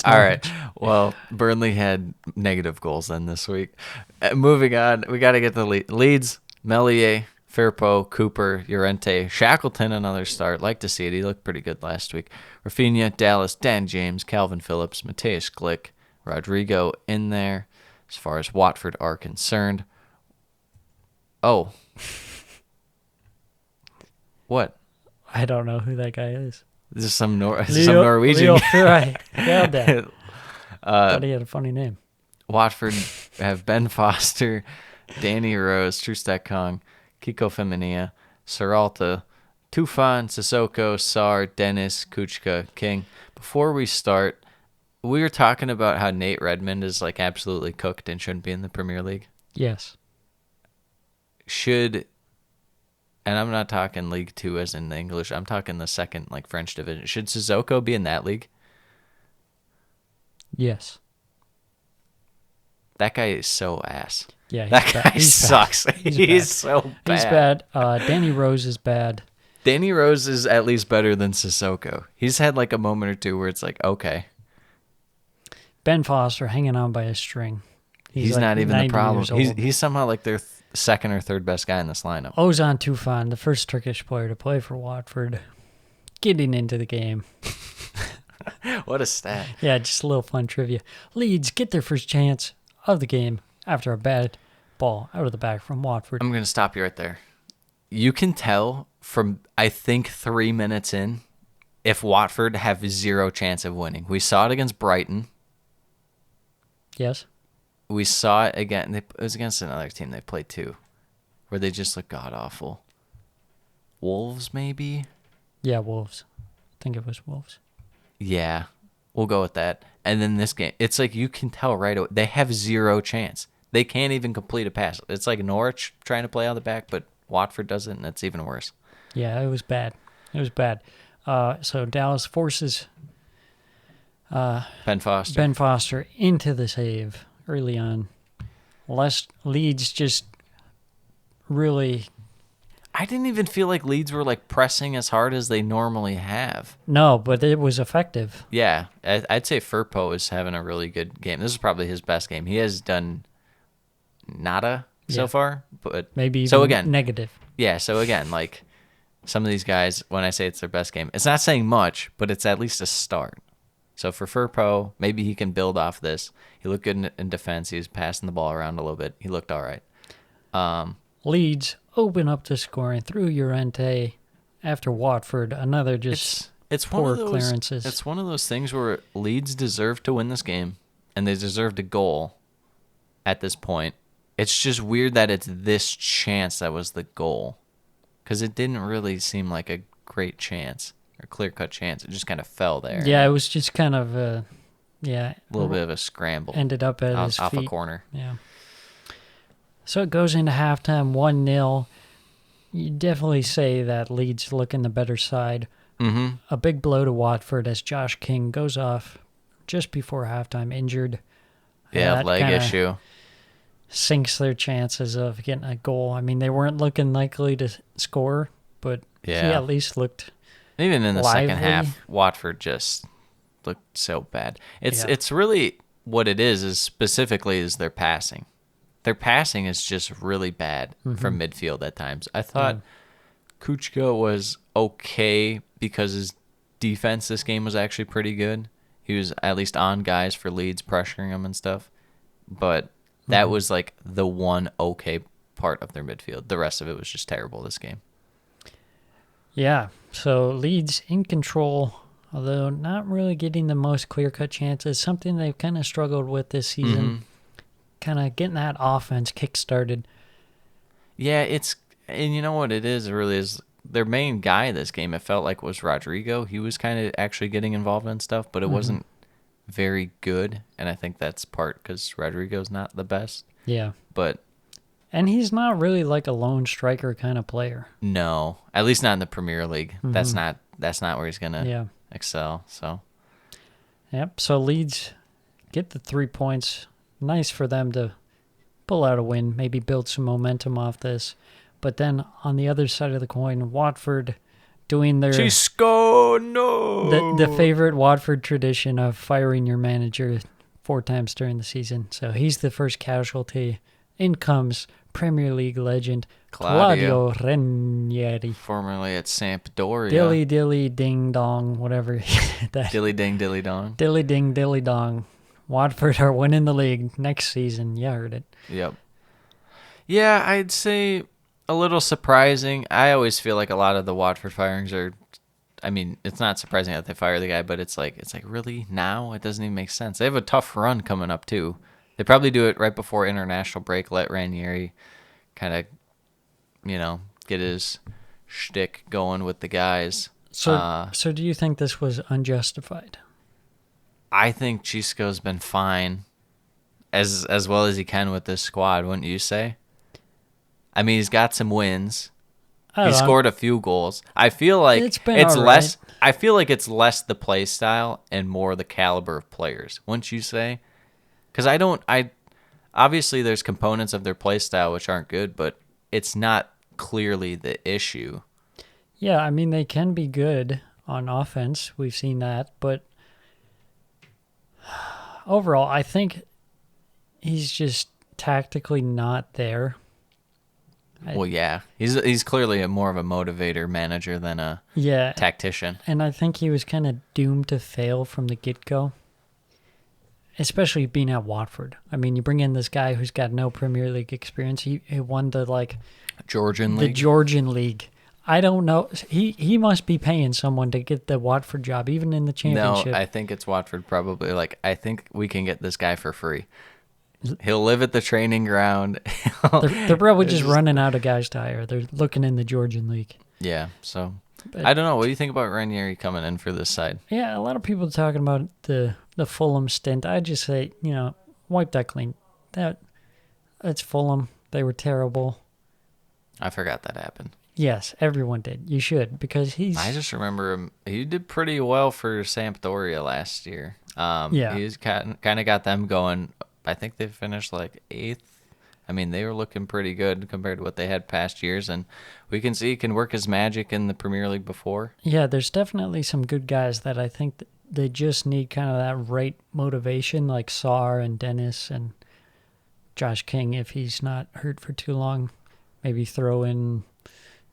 All right. Well, Burnley had negative goals then this week. Moving on, we got to get to Leeds, Meslier, Firpo, Cooper, Llorente, Shackleton, another start. Like to see it. He looked pretty good last week. Rafinha, Dallas, Dan James, Calvin Phillips, Mateus Glick, Rodrigo in there as far as Watford are concerned. Oh. What? I don't know who that guy is. This is some Norwegian. Leo Fry. Yeah, that. Thought he had a funny name. Watford have Ben Foster, Danny Rose, Trustak Kong, Kiko Femenia, Seralta, Tufan, Sissoko, Sarr, Dennis, Kuchka, King. Before we start, we were talking about how Nate Redmond is like absolutely cooked and shouldn't be in the Premier League. Yes. And I'm not talking League 2 as in the English. I'm talking the second, like, French division. Should Sissoko be in that league? Yes. That guy is so ass. Yeah, that guy sucks. He's so bad. He's bad. Danny Rose is bad. Danny Rose is at least better than Sissoko. He's had like a moment or two where it's like, okay. Ben Foster hanging on by a string. He's like not even the problem. 90 years old. He's somehow like their second or third best guy in this lineup. Ozan Tufan, the first Turkish player to play for Watford, getting into the game. What a stat. Yeah, just a little fun trivia. Leeds get their first chance of the game after a bad ball out of the back from Watford. I'm going to stop you right there. You can tell from, I think, 3 minutes in, if Watford have 0 chance of winning. We saw it against Brighton. Yes. We saw it again. It was against another team they played too, where they just look god-awful. Wolves, maybe? Yeah, Wolves. I think it was Wolves. Yeah, we'll go with that. And then this game, it's like you can tell right away. They have 0 chance. They can't even complete a pass. It's like Norwich trying to play on the back, but Watford doesn't, and it's even worse. Yeah, it was bad. It was bad. So Dallas forces Ben Foster into the save early on. Leeds just really... I didn't even feel like Leeds were like pressing as hard as they normally have. No, but it was effective. Yeah, I'd say Firpo is having a really good game. This is probably his best game. He has done nada so far, but maybe even so again negative. Yeah, so again, like some of these guys, when I say it's their best game, it's not saying much, but it's at least a start. So for Firpo, maybe he can build off this. He looked good in defense. He was passing the ball around a little bit. He looked all right. Leeds open up the scoring through Llorente after Watford. Another just it's poor one of those, clearances. It's one of those things where Leeds deserve to win this game, and they deserved a goal at this point. It's just weird that it's this chance that was the goal, because it didn't really seem like a great chance or clear-cut chance. It just kind of fell there. Yeah, it was just kind of a little bit of a scramble. Ended up at his off feet. a corner. Yeah. So it goes into halftime 1-0. You definitely say that Leeds looking the better side. Mm-hmm. A big blow to Watford as Josh King goes off just before halftime injured. Yeah, leg issue. Sinks their chances of getting a goal. I mean, they weren't looking likely to score, but he at least looked even in the lively. second half, Watford just looked so bad. It's really what it is specifically is their passing. Their passing is just really bad from midfield at times. I thought Kuchka was okay because his defense this game was actually pretty good. He was at least on guys for Leeds, pressuring them and stuff. but that was like the one okay part of their midfield. The rest of it was just terrible this game. Yeah, so Leeds in control, although not really getting the most clear-cut chances, something they've kind of struggled with this season, kind of getting that offense kick-started. Yeah, and you know what it is? It really is. Their main guy this game, it felt like, was Rodrigo. He was kind of actually getting involved in stuff, but it wasn't very good, and I think that's part because Rodrigo's not the best. Yeah. But And he's not really like a lone striker kind of player. no, at least not in the Premier League. That's not where he's gonna excel. So Yep, so Leeds get the 3 points. Nice for them to pull out a win, maybe build some momentum off this. But then on the other side of the coin, Watford doing their Chisco, no, the favorite Watford tradition of firing your manager 4 times during the season. So he's the first casualty. In comes Premier League legend Claudio Ranieri. formerly at Sampdoria. Dilly dilly ding dong, whatever. that Dilly ding, dilly dong. dilly ding dilly dong. Watford are winning the league next season. You heard it. Yep. Yeah, I'd say a little surprising. I always feel like a lot of the Watford firings are, I mean, it's not surprising that they fire the guy, but it's like really now? It doesn't even make sense. They have a tough run coming up too. They probably do it right before international break, let Ranieri kind of, get his shtick going with the guys. So do you think this was unjustified? I think Chisco's been fine as well as he can with this squad, wouldn't you say? I mean, he's got some wins. He scored a few goals. I feel like it's been it's all less. right. I feel like it's less the play style and more the caliber of players. Wouldn't you say? Because I obviously there's components of their play style which aren't good, but it's not clearly the issue. Yeah, I mean, they can be good on offense. We've seen that. But overall, I think he's just tactically not there. Well, yeah, he's clearly more of a motivator manager than a tactician. And I think he was kind of doomed to fail from the get-go, especially being at Watford. I mean, you bring in this guy who's got no Premier League experience. He won the Georgian League. I don't know. He must be paying someone to get the Watford job, even in the championship. No, I think it's Watford probably. I think we can get this guy for free. He'll live at the training ground. They're probably just running out of guys to hire. They're looking in the Georgian League. Yeah, so I don't know. What do you think about Ranieri coming in for this side? Yeah, a lot of people talking about the Fulham stint. I just say, wipe that clean. That's Fulham. They were terrible. I forgot that happened. Yes, everyone did. You should, because I just remember him. He did pretty well for Sampdoria last year. He's kind of got them going. I think they finished 8th. I mean, they were looking pretty good compared to what they had past years, and we can see he can work his magic in the Premier League before. Yeah, there's definitely some good guys that I think they just need kind of that right motivation, like Sarr and Dennis and Josh King, if he's not hurt for too long. Maybe throw in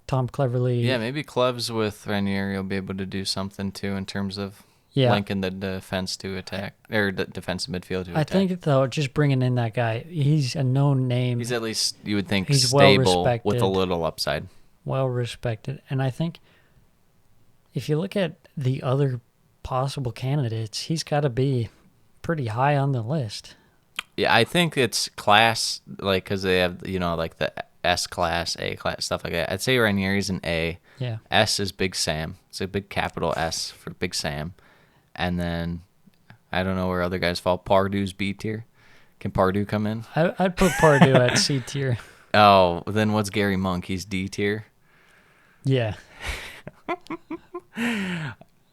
Tom Cleverley. Yeah, maybe Cleves with Ranieri will be able to do something too in terms of linking the defense to attack, or the defensive midfield to attack. I think, though, just bringing in that guy, he's a known name. He's at least, you would think, he's stable well-respected, with a little upside. Well respected. And I think if you look at the other possible candidates, he's got to be pretty high on the list. Yeah, I think it's class, because they have, the S class, A class, stuff like that. I'd say Ranieri's an A. Yeah. S is Big Sam. It's a big capital S for Big Sam. And then, I don't know where other guys fall. Pardew's B tier. Can Pardew come in? I'd put Pardew at C tier. Oh, then what's Gary Monk? He's D tier? Yeah.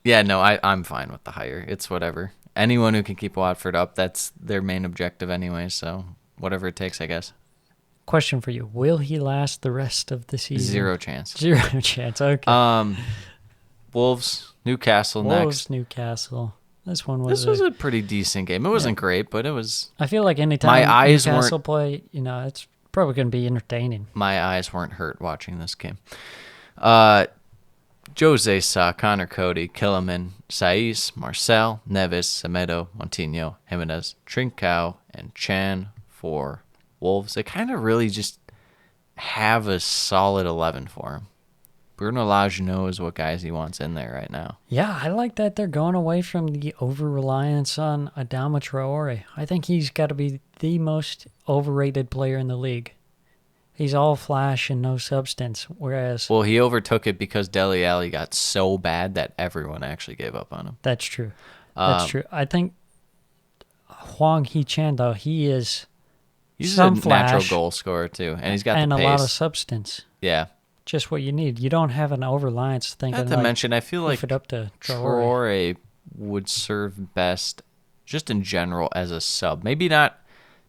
Yeah, no, I'm fine with the hire. It's whatever. Anyone who can keep Watford up, that's their main objective anyway, so whatever it takes, I guess. Question for you. Will he last the rest of the season? Zero chance. Zero chance, okay. Wolves, Newcastle next. Newcastle. This was a pretty decent game. It wasn't great, but it was... I feel like anytime Newcastle play, it's probably going to be entertaining. My eyes weren't hurt watching this game. Jose Sa, Connor Cody, Killiman, Saiz, Marcel, Neves, Semedo, Montinho, Jimenez, Trincao, and Chan for Wolves. They kind of really just have a solid 11 for him. Bruno Lage knows what guys he wants in there right now. Yeah, I like that they're going away from the over-reliance on Adama Traore. I think he's got to be the most overrated player in the league. He's all flash and no substance, whereas... Well, he overtook it because Dele Alli got so bad that everyone actually gave up on him. That's true. That's true. I think Hwang Hee-chan, though, he's some a natural flash goal scorer, too, and he's got and the pace. a lot of substance. Yeah. Just what you need. You don't have an over-reliance thinking, Not to mention, I feel like it up to Traore would serve best just in general as a sub. Maybe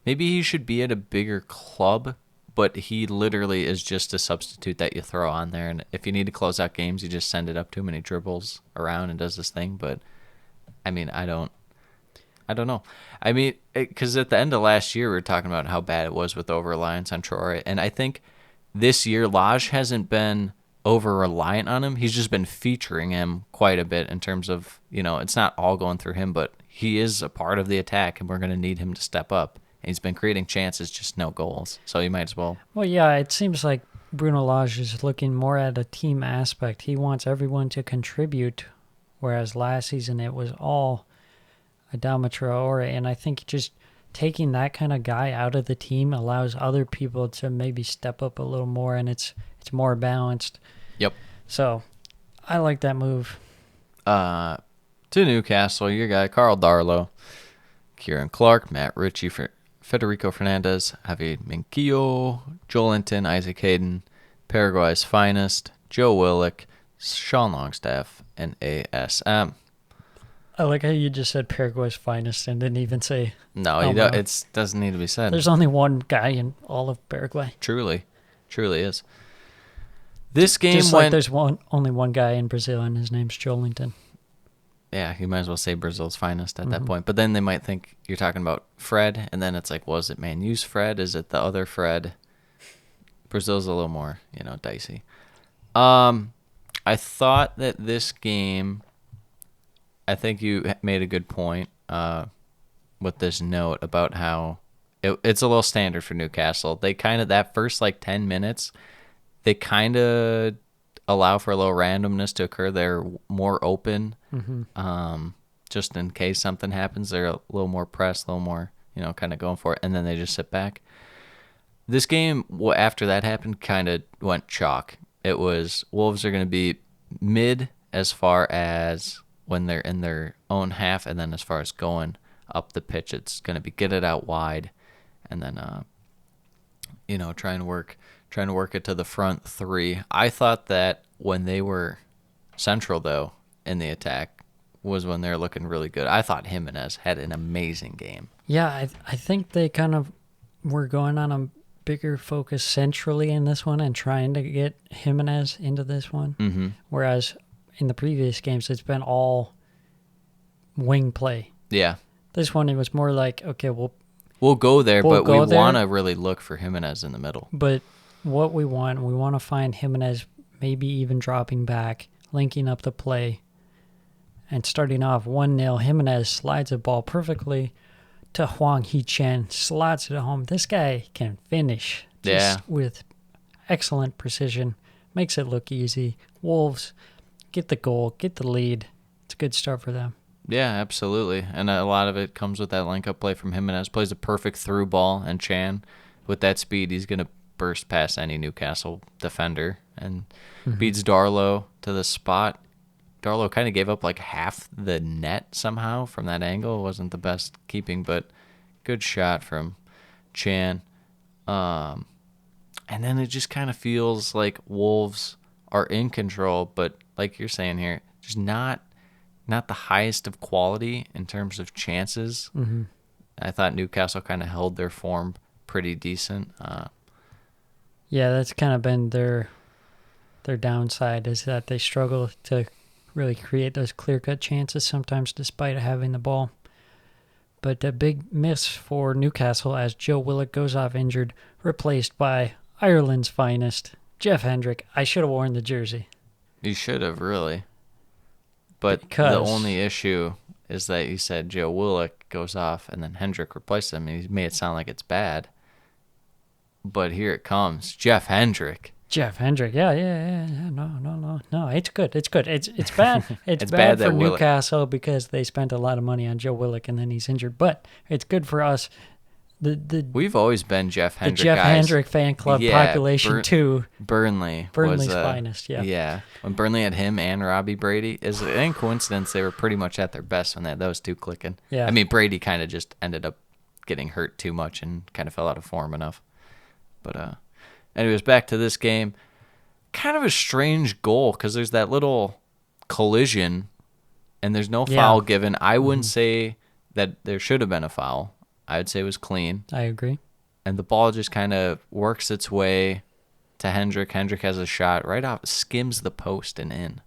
he should be at a bigger club, but he literally is just a substitute that you throw on there. And if you need to close out games, you just send it up to him and he dribbles around and does this thing. But, I mean, I don't know. I mean, because at the end of last year, we were talking about how bad it was with over-reliance on Traore. And I think this year, Lage hasn't been over-reliant on him. He's just been featuring him quite a bit in terms of, it's not all going through him, but he is a part of the attack, and we're going to need him to step up. And he's been creating chances, just no goals. So you might as well. Well, yeah, it seems like Bruno Lage is looking more at a team aspect. He wants everyone to contribute, whereas last season it was all Adama Traore. And I think just taking that kind of guy out of the team allows other people to maybe step up a little more, and it's more balanced. Yep. So I like that move. To Newcastle, your guy, Carl Darlow, Kieran Clark, Matt Ritchie, Federico Fernandez, Javi Minquillo, Joelinton, Isaac Hayden, Paraguay's finest, Joe Willock, Sean Longstaff, and ASM. I like how you just said Paraguay's finest and didn't even say... No, it doesn't need to be said. There's only one guy in all of Paraguay. Truly is. This game just like there's only one guy in Brazil and his name's Joelinton. Yeah, you might as well say Brazil's finest at that point. But then they might think you're talking about Fred, and then it's like, was it Man U's Fred? Is it the other Fred? Brazil's a little more, dicey. I thought that this game, I think you made a good point with this note about how it's a little standard for Newcastle. They kind of, that first 10 minutes, they kind of allow for a little randomness to occur. They're more open, just in case something happens. They're a little more pressed, a little more, kind of going for it, and then they just sit back. This game, after that happened, kind of went chalk. It was Wolves are going to be mid as far as when they're in their own half, and then as far as going up the pitch, it's going to be get it out wide, and then try and work it to the front three. I thought that when they were central, though, in the attack, was when they were looking really good. I thought Jimenez had an amazing game. Yeah, I think they kind of were going on a bigger focus centrally in this one and trying to get Jimenez into this one. Mm-hmm. Whereas in the previous games, it's been all wing play. Yeah. This one, it was more like, okay, we'll go there, but we want to really look for Jimenez in the middle. But what we want to find Jimenez maybe even dropping back, linking up the play, and starting off 1-0. Jimenez slides the ball perfectly to Hwang Hee-chan, slots it home. This guy can finish with excellent precision, makes it look easy. Wolves get the goal, get the lead. It's a good start for them. Yeah, absolutely. And a lot of it comes with that link-up play from Jimenez. Plays a perfect through ball, and Chan, with that speed, he's going to burst past any Newcastle defender and beats Darlow to the spot. Darlow kind of gave up half the net somehow from that angle. It wasn't the best keeping, but good shot from Chan. And then it just kind of feels like Wolves are in control, but like you're saying here, just not the highest of quality in terms of chances. Mm-hmm. I thought Newcastle kind of held their form pretty decent. Yeah, that's kind of been their downside, is that they struggle to really create those clear-cut chances sometimes despite having the ball. But a big miss for Newcastle as Joe Willock goes off injured, replaced by Ireland's finest, Jeff Hendrick. I should have worn the jersey. You should have, really. But Because- the only issue is that you said Joe Willock goes off and then Hendrick replaced him. And he made it sound like it's bad. But here it comes. Jeff Hendrick. Jeff Hendrick, yeah. No, it's good. It's good. It's bad. It's It's bad bad for that Willock- Newcastle because they spent a lot of money on Joe Willock and then he's injured. But it's good for us. We've always been Jeff The Hendrick Jeff guys. Hendrick fan club Yeah, population too. Burnley's Burnley's finest, yeah. Yeah. When Burnley had him and Robbie Brady, it ain't coincidence they were pretty much at their best when they had those two clicking. Yeah. I mean, Brady kind of just ended up getting hurt too much and kind of fell out of form enough. But anyways, back to this game. Kind of a strange goal because there's that little collision and there's no foul given. I wouldn't say that there should have been a foul. I would say it was clean. I agree. And the ball just kind of works its way to Hendrick. Hendrick has a shot right off, skims the post and in.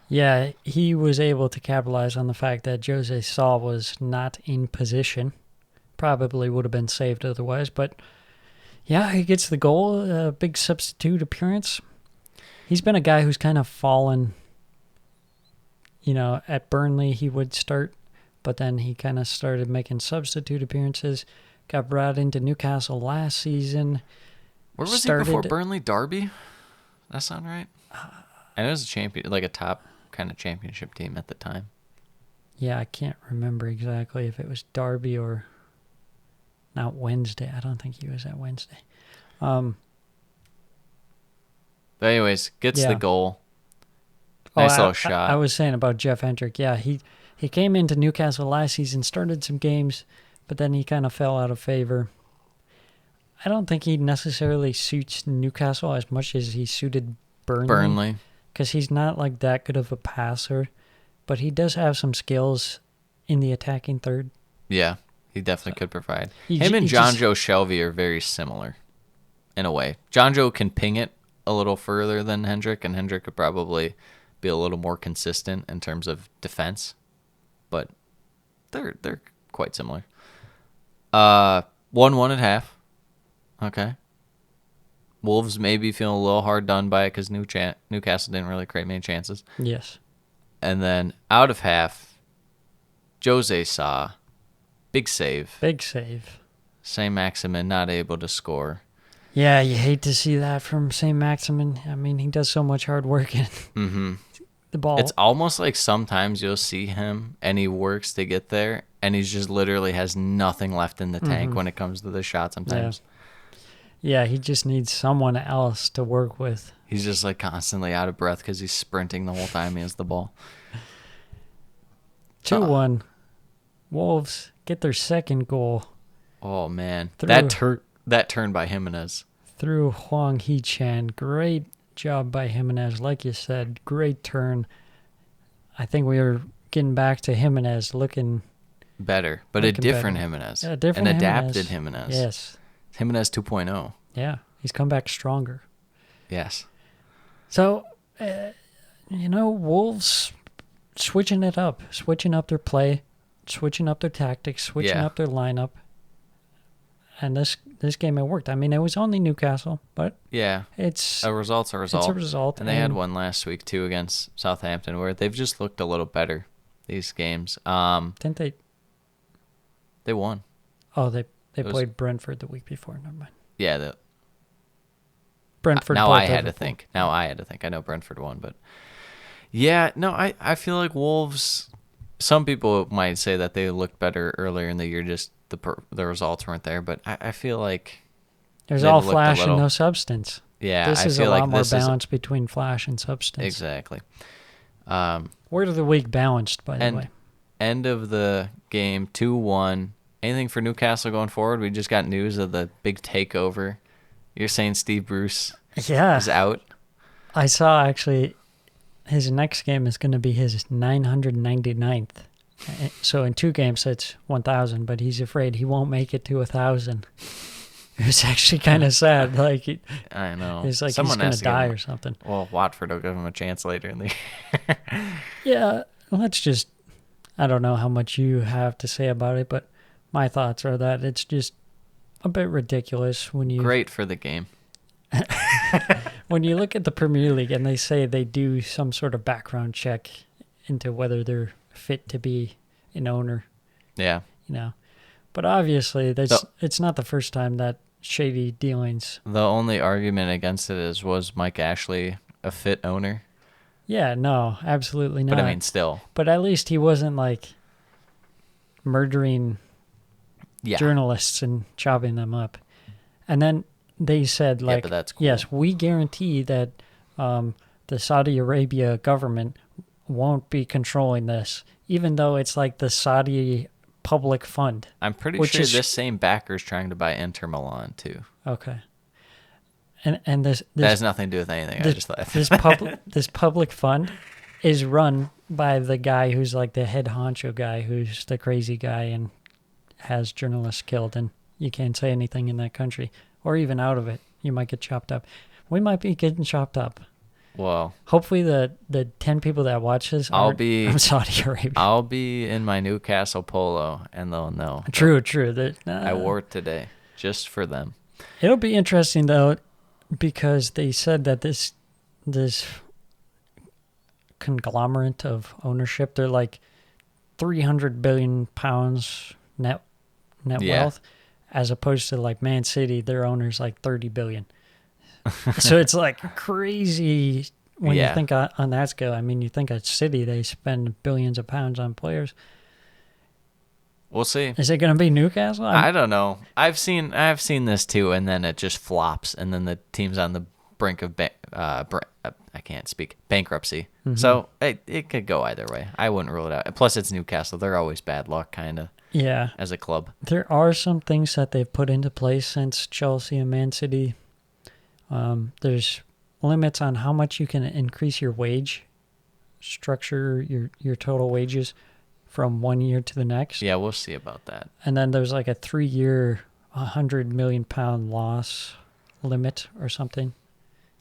Yeah, he was able to capitalize on the fact that Jose Saul was not in position. Probably would have been saved otherwise, but yeah, he gets the goal, a big substitute appearance. He's been a guy who's kind of fallen, at Burnley he would start, but then he kind of started making substitute appearances, got brought into Newcastle last season. Where was he before Burnley? Derby? That sound right? And it was a champion, like a top kind of championship team at the time. Yeah, I can't remember exactly if it was Derby or not Wednesday. I don't think he was at Wednesday. But anyways, gets Yeah. the goal. Nice little shot. I was saying about Jeff Hendrick. Yeah, he came into Newcastle last season, started some games, but then he kind of fell out of favor. I don't think he necessarily suits Newcastle as much as he suited Burnley. Because he's not like that good of a passer, but he does have some skills in the attacking third. Yeah, he definitely could provide. He Him j- and he John just- Joe Shelby are very similar in a way. John Joe can ping it a little further than Hendrick, and Hendrick could probably be a little more consistent in terms of defense, but they're quite similar. 1-1 at half. Okay. Wolves may be feeling a little hard done by it because Newcastle didn't really create many chances. Yes. And then out of half, Jose Sa, big save. Big save. St. Maximin not able to score. Yeah, you hate to see that from St. Maximin. I mean, he does so much hard work in the ball. It's almost like sometimes you'll see him and he works to get there and he just literally has nothing left in the tank when it comes to the shot sometimes. Yeah, he just needs someone else to work with. He's just like constantly out of breath because he's sprinting the whole time he has the ball. 2-1. Wolves get their second goal Oh, man. Through- That turn by Jimenez. through Huang Hee-chan. Great job by Jimenez. Like you said, great turn. I think we are getting back to Jimenez looking Better, but a Looking different better. Jimenez. Yeah, different An Jimenez. adapted Jimenez. Yes. Jimenez 2.0. Yeah, he's come back stronger. Yes. So, Wolves switching it up, switching up their play, switching up their tactics, switching Yeah. up their lineup. And this game, it worked. I mean, it was only Newcastle, but Yeah. it's A result's a result. It's a result. And they had one last week, too, against Southampton, where they've just looked a little better, these games. Didn't they? They won. Oh, they was- played Brentford the week before. Never mind. Yeah. Brentford. Now played I had to Liverpool. think. I know Brentford won, but... Yeah, no, I feel like Wolves... Some people might say that they looked better earlier in the year, just the results weren't there, but I feel like... There's they've all looked a flash and little- no substance. Yeah, This I is a feel lot like more this is... balance between flash and substance. Exactly. Word of the week balanced, by the way. End of the game, 2-1. Anything for Newcastle going forward? We just got news of the big takeover. You're saying Steve Bruce Yeah. is out? I saw actually his next game is going to be his 999th. So in 2 games, that's 1,000, but he's afraid he won't make it to 1,000. It was actually kind of sad. Like, I know. it's like Someone he's going has to give die him- or something. Well, Watford will give him a chance later in the year. Yeah, let's just... I don't know how much you have to say about it, but my thoughts are that it's just a bit ridiculous when you... Great for the game. when you look at the Premier League and they say they do some sort of background check into whether they're fit to be an owner, Yeah. But obviously, it's not the first time that shady dealings. The only argument against it was Mike Ashley a fit owner? Yeah, no, absolutely not. But I mean, still. But at least he wasn't like murdering journalists and chopping them up. And then they said, like, but that's cool. Yes, we guarantee that the Saudi Arabia government won't be controlling this, even though it's like the Saudi public fund. I'm pretty sure this same backer is trying to buy Inter Milan too. Okay. And this that has nothing to do with anything. I just thought this public fund is run by the guy who's like the head honcho guy, who's the crazy guy and has journalists killed, and you can't say anything in that country or even out of it. You might get chopped up. We might be getting chopped up. Well, hopefully the 10 people that watch this aren't from Saudi Arabia. I'll be in my Newcastle polo, and they'll know. True. I wore it today just for them. It'll be interesting though, because they said that this conglomerate of ownership, they're like £300 billion net wealth, as opposed to like Man City, their owner's like 30 billion. So it's like crazy when you think on that scale. I mean, you think at City, they spend billions of pounds on players. We'll see. Is it going to be Newcastle? I don't know. I've seen this too, and then it just flops, and then the team's on the brink of I can't speak bankruptcy. Mm-hmm. So it could go either way. I wouldn't rule it out. Plus, it's Newcastle. They're always bad luck, kind of. Yeah. As a club, there are some things that they've put into place since Chelsea and Man City. There's limits on how much you can increase your wage structure, your total wages from 1 year to the next. Yeah, we'll see about that. And then there's like a 3-year, £100 million loss limit or something.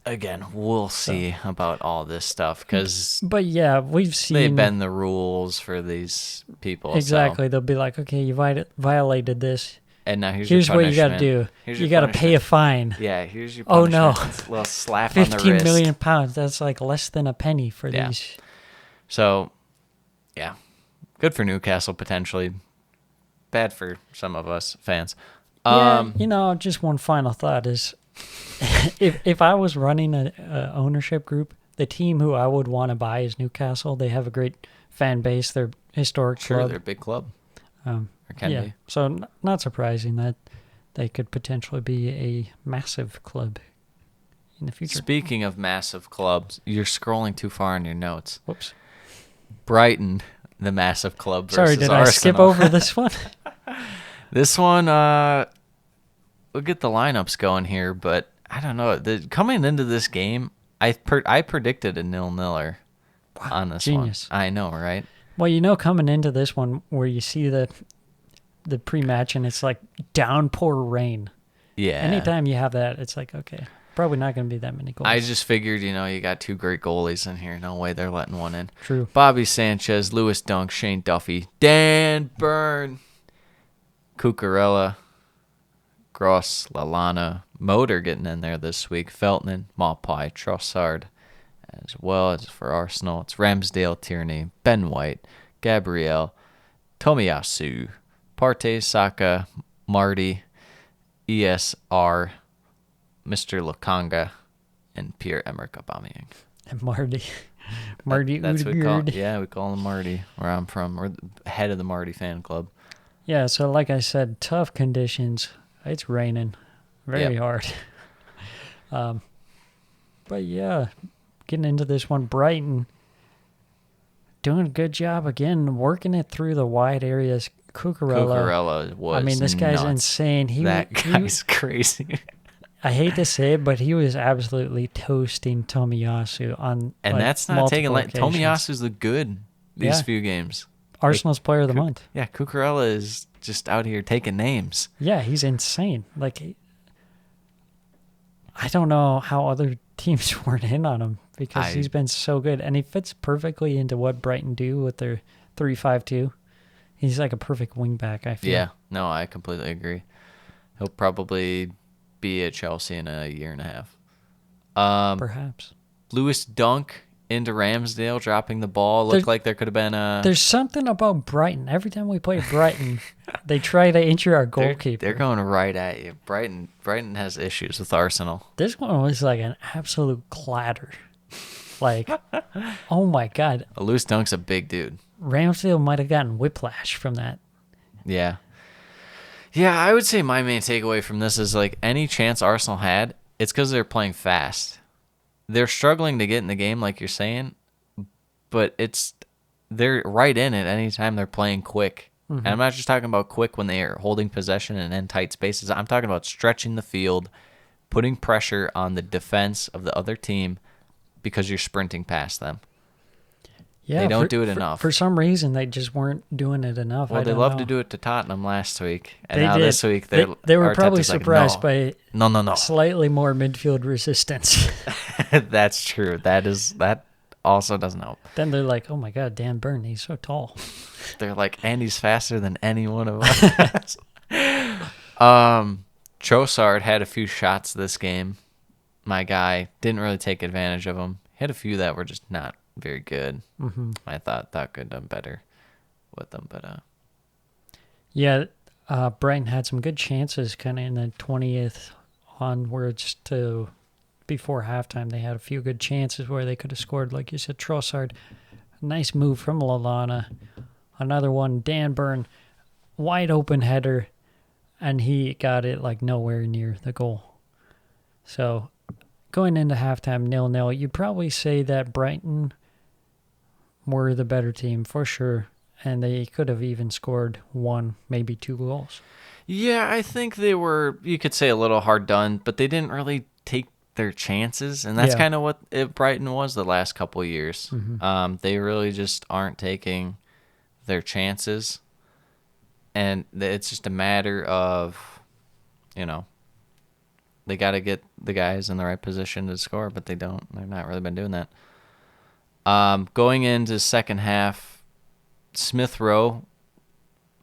Again, we'll see about all this stuff because. But yeah, we've seen. They bend the rules for these people. Exactly. So. They'll be like, okay, you violated this. And now here's what you got to do. You got to pay a fine. Yeah, here's your punishment. Oh, no. A little slap on the wrist. £15 million. That's like less than a penny for these. So, yeah. Good for Newcastle, potentially. Bad for some of us fans. Yeah, just one final thought is, if I was running an ownership group, the team who I would want to buy is Newcastle. They have a great fan base. They're historic club. Sure, they're a big club. Or can be. So not surprising that they could potentially be a massive club in the future. Speaking of massive clubs, you're scrolling too far in your notes. Whoops. Brighton, the massive club versus Sorry, did Arsenal. I skip over this one? This one, we'll get the lineups going here, but I don't know. Coming into this game, I predicted a 0-0 on this Genius. one. I know, right? Well, coming into this one where you see the pre-match and it's like downpour rain. Yeah. Anytime you have that, it's like, okay, probably not going to be that many goals. I just figured, you got two great goalies in here. No way they're letting one in. True. Bobby Sanchez, Lewis Dunk, Shane Duffy, Dan Byrne, Cucurella, Gross, Lallana, Motor getting in there this week, Feltman, Maupay, Trossard, as well as for Arsenal. It's Ramsdale, Tierney, Ben White, Gabriel, Tomiyasu, Partey, Saka, Marty, ESR, Mr. Lokanga, and Pierre-Emerick Aubameyang. And Marty That's what Odegaard. we call him Marty, where I'm from. We're the head of the Marty fan club. Yeah, so like I said, tough conditions. It's raining very hard. But yeah, getting into this one, Brighton doing a good job again, working it through the wide areas. Cucurella was I mean, this guy's nuts. insane. That guy's crazy. I hate to say it, but he was absolutely toasting Tomiyasu on and that's not taking Tomiyasu's look good these few games. Arsenal's player of the month. Yeah, Cucurella is just out here taking names. Yeah, he's insane. Like, I don't know how other teams weren't in on him because he's been so good. And he fits perfectly into what Brighton do with their 3-5-2. He's like a perfect wingback, I feel. Yeah, no, I completely agree. He'll probably be at Chelsea in a year and a half. Perhaps. Lewis Dunk into Ramsdale, dropping the ball. Looked like there could have been a... There's something about Brighton. Every time we play Brighton, they try to injure our goalkeeper. They're going right at you. Brighton has issues with Arsenal. This one was like an absolute clatter. Like, oh my God. Lewis Dunk's a big dude. Ramsdale might have gotten whiplash from that. Yeah. Yeah, I would say my main takeaway from this is, like, any chance Arsenal had, it's because they're playing fast. They're struggling to get in the game, like you're saying, but they're right in it anytime they're playing quick. And I'm not just talking about quick when they are holding possession and in tight spaces. I'm talking about stretching the field, putting pressure on the defense of the other team because you're sprinting past them. Yeah, they don't do it enough. For some reason, they just weren't doing it enough. Well, I they don't loved know. to do it to Tottenham last week, and They now did. this week They were Arteta's probably like, surprised by no. slightly more midfield resistance. That's true. That also doesn't help. Then they're like, oh my God, Dan Burn, he's so tall. They're like, and he's faster than any one of us. Trossard had a few shots this game. My guy didn't really take advantage of them. He had a few that were just not very good. I thought could have done better with them, but Yeah, Brighton had some good chances kind of in the 20th onwards to before halftime. They had a few good chances where they could have scored, like you said, Trossard. Nice move from Lallana. Another one, Dan Burn, wide open header, and he got it like nowhere near the goal. So going into halftime 0-0, you'd probably say that Brighton were the better team for sure, and they could have even scored one, maybe two goals. yeah, I think they were, you could say, a little hard done, but they didn't really take their chances, and that's Yeah. kind of what Brighton was the last couple of years. They really just aren't taking their chances, and it's just a matter of, they got to get the guys in the right position to score, but they don't. They've not really been doing that. Going into the second half, Smith Rowe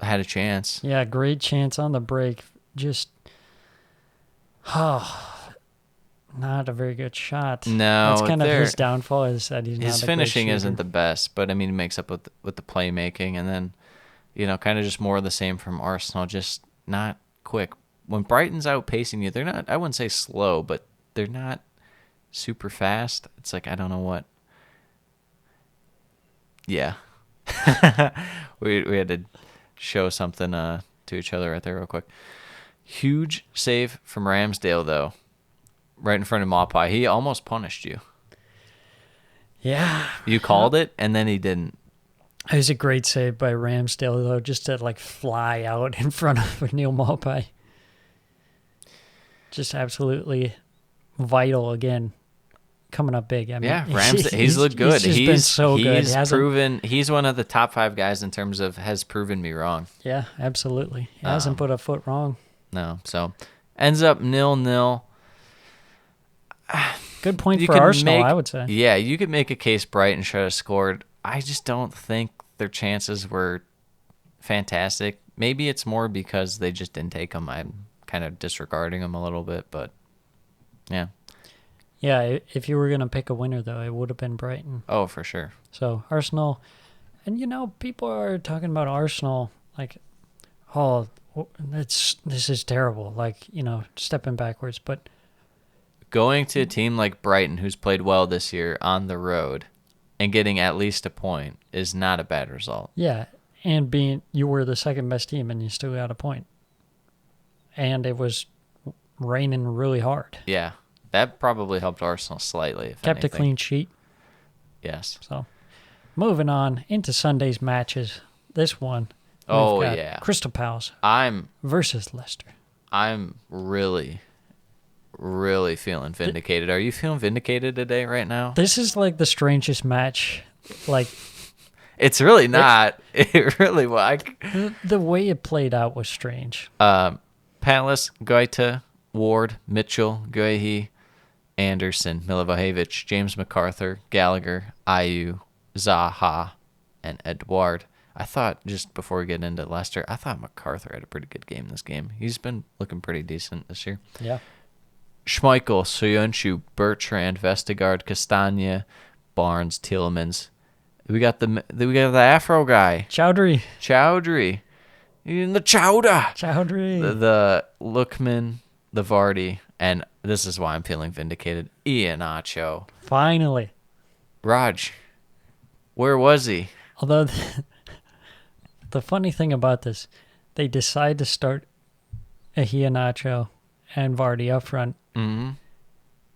had a chance. Yeah, great chance on the break. Just, not a very good shot. No, that's kind of they're- his downfall is that he's not His a finishing great isn't shooter. the best, but I mean, he makes up with the playmaking, and then, kind of just more of the same from Arsenal, just not quick. When Brighton's outpacing you, they're not, I wouldn't say slow, but they're not super fast. It's like, I don't know what. Yeah. we had to show something to each other right there real quick. Huge save from Ramsdale, though, right in front of Maupay. He almost punished you. Yeah. You called it, and then he didn't. It was a great save by Ramsdale, though, just to like fly out in front of Neil Maupay. Just absolutely vital again. Coming up big. I mean, Yeah, Ramsdale, he's looked good. He's just been so good. He's proven, he's one of the top 5 guys in terms of has proven me wrong. Yeah, absolutely. He hasn't put a foot wrong. No, so ends up 0-0. Good point You for could Arsenal, I would say. Yeah, you could make a case Brighton should have scored. I just don't think their chances were fantastic. Maybe it's more because they just didn't take them. I'm kind of disregarding them a little bit, but yeah. Yeah, if you were going to pick a winner, though, it would have been Brighton. Oh, for sure. So, Arsenal, and people are talking about Arsenal like, oh, this is terrible, like, stepping backwards. But Going to a team like Brighton, who's played well this year on the road, and getting at least a point is not a bad result. yeah, and you were the second best team and you still got a point. And it was raining really hard. Yeah, that probably helped Arsenal slightly. If Kept anything. a clean sheet. Yes. So, moving on into Sunday's matches. This one. we've Oh, got yeah. Crystal Palace I'm versus Leicester. really, really feeling vindicated. Are you feeling vindicated today, right now? This is like the strangest match. Like, It's really not. It really was. the way it played out was strange. Palace, Goita, Ward, Mitchell, Guehi, Anderson, Milivojevic, James MacArthur, Gallagher, Ayew, Zaha, and Edouard. I thought, just before we get into Leicester, I thought MacArthur had a pretty good game this game. He's been looking pretty decent this year. Yeah. Schmeichel, Soyuncu, Bertrand, Vestergaard, Castagna, Barnes, Tielemans. We got the Afro guy, Chowdhury, even the Chowder, the Lookman, the Vardy, and this is why I'm feeling vindicated. Iheanacho. Finally. Raj, where was he? Although the funny thing about this, they decide to start Iheanacho and Vardy up front. Mm-hmm.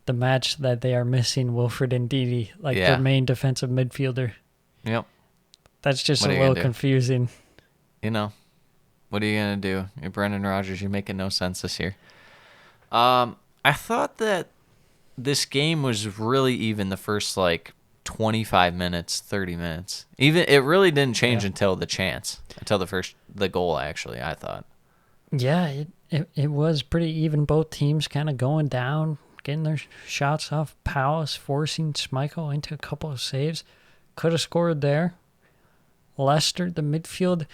The match that they are missing Wilfred Ndidi, like their main defensive midfielder. Yep. That's just a little confusing. You know, what are you going to do? You're Brendan Rodgers. You're making no sense this year. I thought that this game was really even the first, 25 minutes, 30 minutes. Even it really didn't change until the goal, actually, I thought. Yeah, it was pretty even. Both teams kind of going down, getting their shots off. Palace forcing Schmeichel into a couple of saves. Could have scored there. Leicester, the midfield,